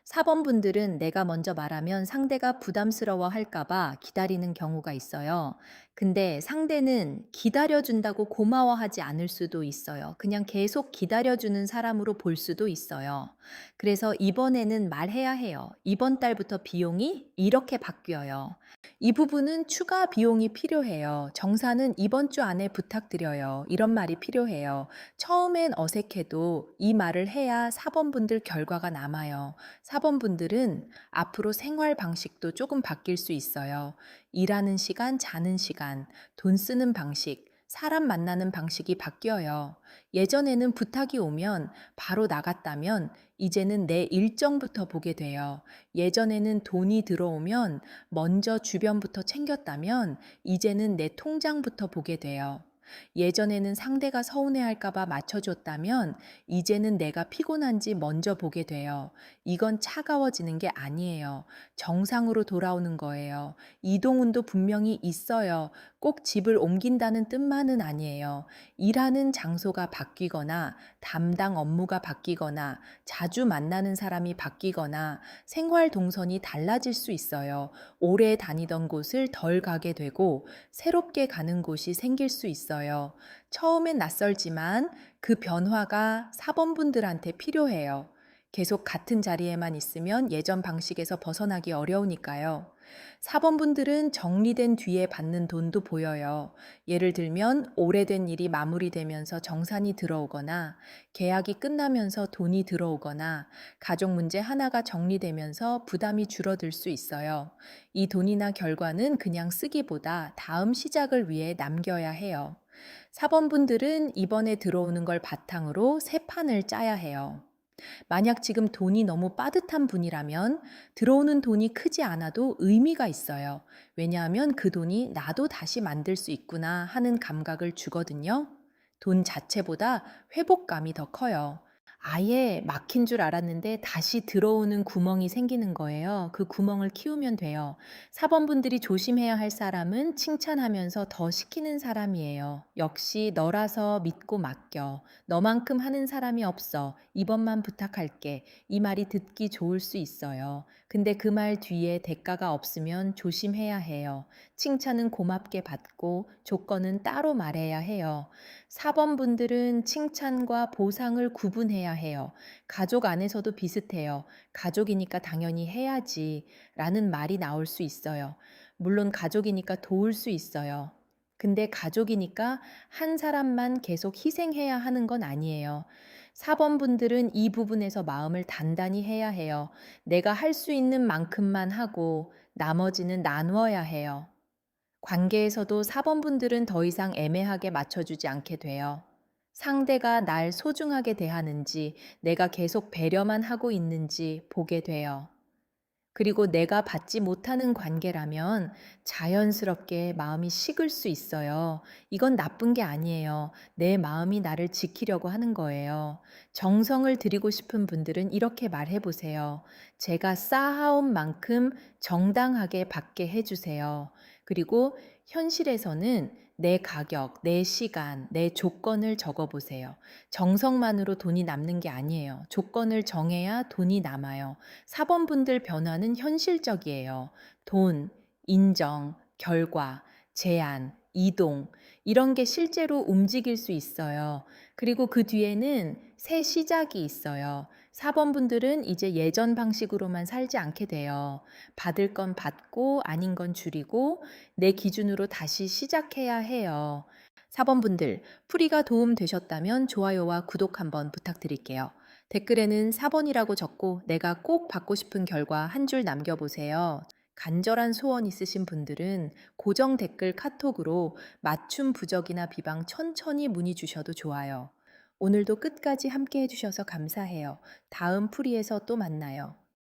4번 분들은 내가 먼저 말하면 상대가 부담스러워 할까봐 기다리는 경우가 있어요. 근데 상대는 기다려준다고 고마워하지 않을 수도 있어요. 그냥 계속 기다려주는 사람으로 볼 수도 있어요. 그래서 이번에는 말해야 해요. 이번 달부터 비용이 이렇게 바뀌어요. 이 부분은 추가 비용이 필요해요. 정사는 이번 주 안에 부탁드려요. 이런 말이 필요해요. 처음엔 어색해도 이 말을 해야 4번 분들 결과가 남아요. 4번 분들은 앞으로 생활 방식도 조금 바뀔 수 있어요. 일하는 시간, 자는 시간, 돈 쓰는 방식, 사람 만나는 방식이 바뀌어요. 예전에는 부탁이 오면 바로 나갔다면 이제는 내 일정부터 보게 돼요. 예전에는 돈이 들어오면 먼저 주변부터 챙겼다면 이제는 내 통장부터 보게 돼요. 예전에는 상대가 서운해할까봐 맞춰줬다면 이제는 내가 피곤한지 먼저 보게 돼요. 이건 차가워지는 게 아니에요. 정상으로 돌아오는 거예요. 이동운도 분명히 있어요. 꼭 집을 옮긴다는 뜻만은 아니에요. 일하는 장소가 바뀌거나 담당 업무가 바뀌거나 자주 만나는 사람이 바뀌거나 생활 동선이 달라질 수 있어요. 오래 다니던 곳을 덜 가게 되고 새롭게 가는 곳이 생길 수 있어요. 처음엔 낯설지만 그 변화가 사범분들한테 필요해요. 계속 같은 자리에만 있으면 예전 방식에서 벗어나기 어려우니까요. 사범분들은 정리된 뒤에 받는 돈도 보여요. 예를 들면 오래된 일이 마무리되면서 정산이 들어오거나 계약이 끝나면서 돈이 들어오거나 가족 문제 하나가 정리되면서 부담이 줄어들 수 있어요. 이 돈이나 결과는 그냥 쓰기보다 다음 시작을 위해 남겨야 해요. 사범분들은 이번에 들어오는 걸 바탕으로 새 판을 짜야 해요. 만약 지금 돈이 너무 빠듯한 분이라면 들어오는 돈이 크지 않아도 의미가 있어요. 왜냐하면 그 돈이 나도 다시 만들 수 있구나 하는 감각을 주거든요. 돈 자체보다 회복감이 더 커요. 아예 막힌 줄 알았는데 다시 들어오는 구멍이 생기는 거예요. 그 구멍을 키우면 돼요. 사범분들이 조심해야 할 사람은 칭찬하면서 더 시키는 사람이에요. 역시 너라서 믿고 맡겨. 너만큼 하는 사람이 없어. 이번만 부탁할게. 이 말이 듣기 좋을 수 있어요. 근데 그 말 뒤에 대가가 없으면 조심해야 해요. 칭찬은 고맙게 받고 조건은 따로 말해야 해요. 4번 분들은 칭찬과 보상을 구분해야 해요. 가족 안에서도 비슷해요. 가족이니까 당연히 해야지 라는 말이 나올 수 있어요. 물론 가족이니까 도울 수 있어요. 근데 가족이니까 한 사람만 계속 희생해야 하는 건 아니에요. 4번 분들은 이 부분에서 마음을 단단히 해야 해요. 내가 할 수 있는 만큼만 하고 나머지는 나누어야 해요. 관계에서도 4번 분들은 더 이상 애매하게 맞춰주지 않게 돼요. 상대가 날 소중하게 대하는지, 내가 계속 배려만 하고 있는지 보게 돼요. 그리고 내가 받지 못하는 관계라면 자연스럽게 마음이 식을 수 있어요. 이건 나쁜 게 아니에요. 내 마음이 나를 지키려고 하는 거예요. 정성을 들이고 싶은 분들은 이렇게 말해 보세요. 제가 쌓아온 만큼 정당하게 받게 해주세요. 그리고 현실에서는 내 가격, 내 시간, 내 조건을 적어 보세요. 정성만으로 돈이 남는 게 아니에요. 조건을 정해야 돈이 남아요. 사번분들 변화는 현실적이에요. 돈, 인정, 결과, 제안, 이동, 이런 게 실제로 움직일 수 있어요. 그리고 그 뒤에는 새 시작이 있어요. 4번분들은 이제 예전 방식으로만 살지 않게 돼요. 받을 건 받고 아닌 건 줄이고 내 기준으로 다시 시작해야 해요. 4번분들, 풀이가 도움 되셨다면 좋아요와 구독 한번 부탁드릴게요. 댓글에는 4번이라고 적고 내가 꼭 받고 싶은 결과 한 줄 남겨보세요. 간절한 소원 있으신 분들은 고정 댓글 카톡으로 맞춤 부적이나 비방 천천히 문의 주셔도 좋아요. 오늘도 끝까지 함께 해주셔서 감사해요. 다음 풀이에서 또 만나요.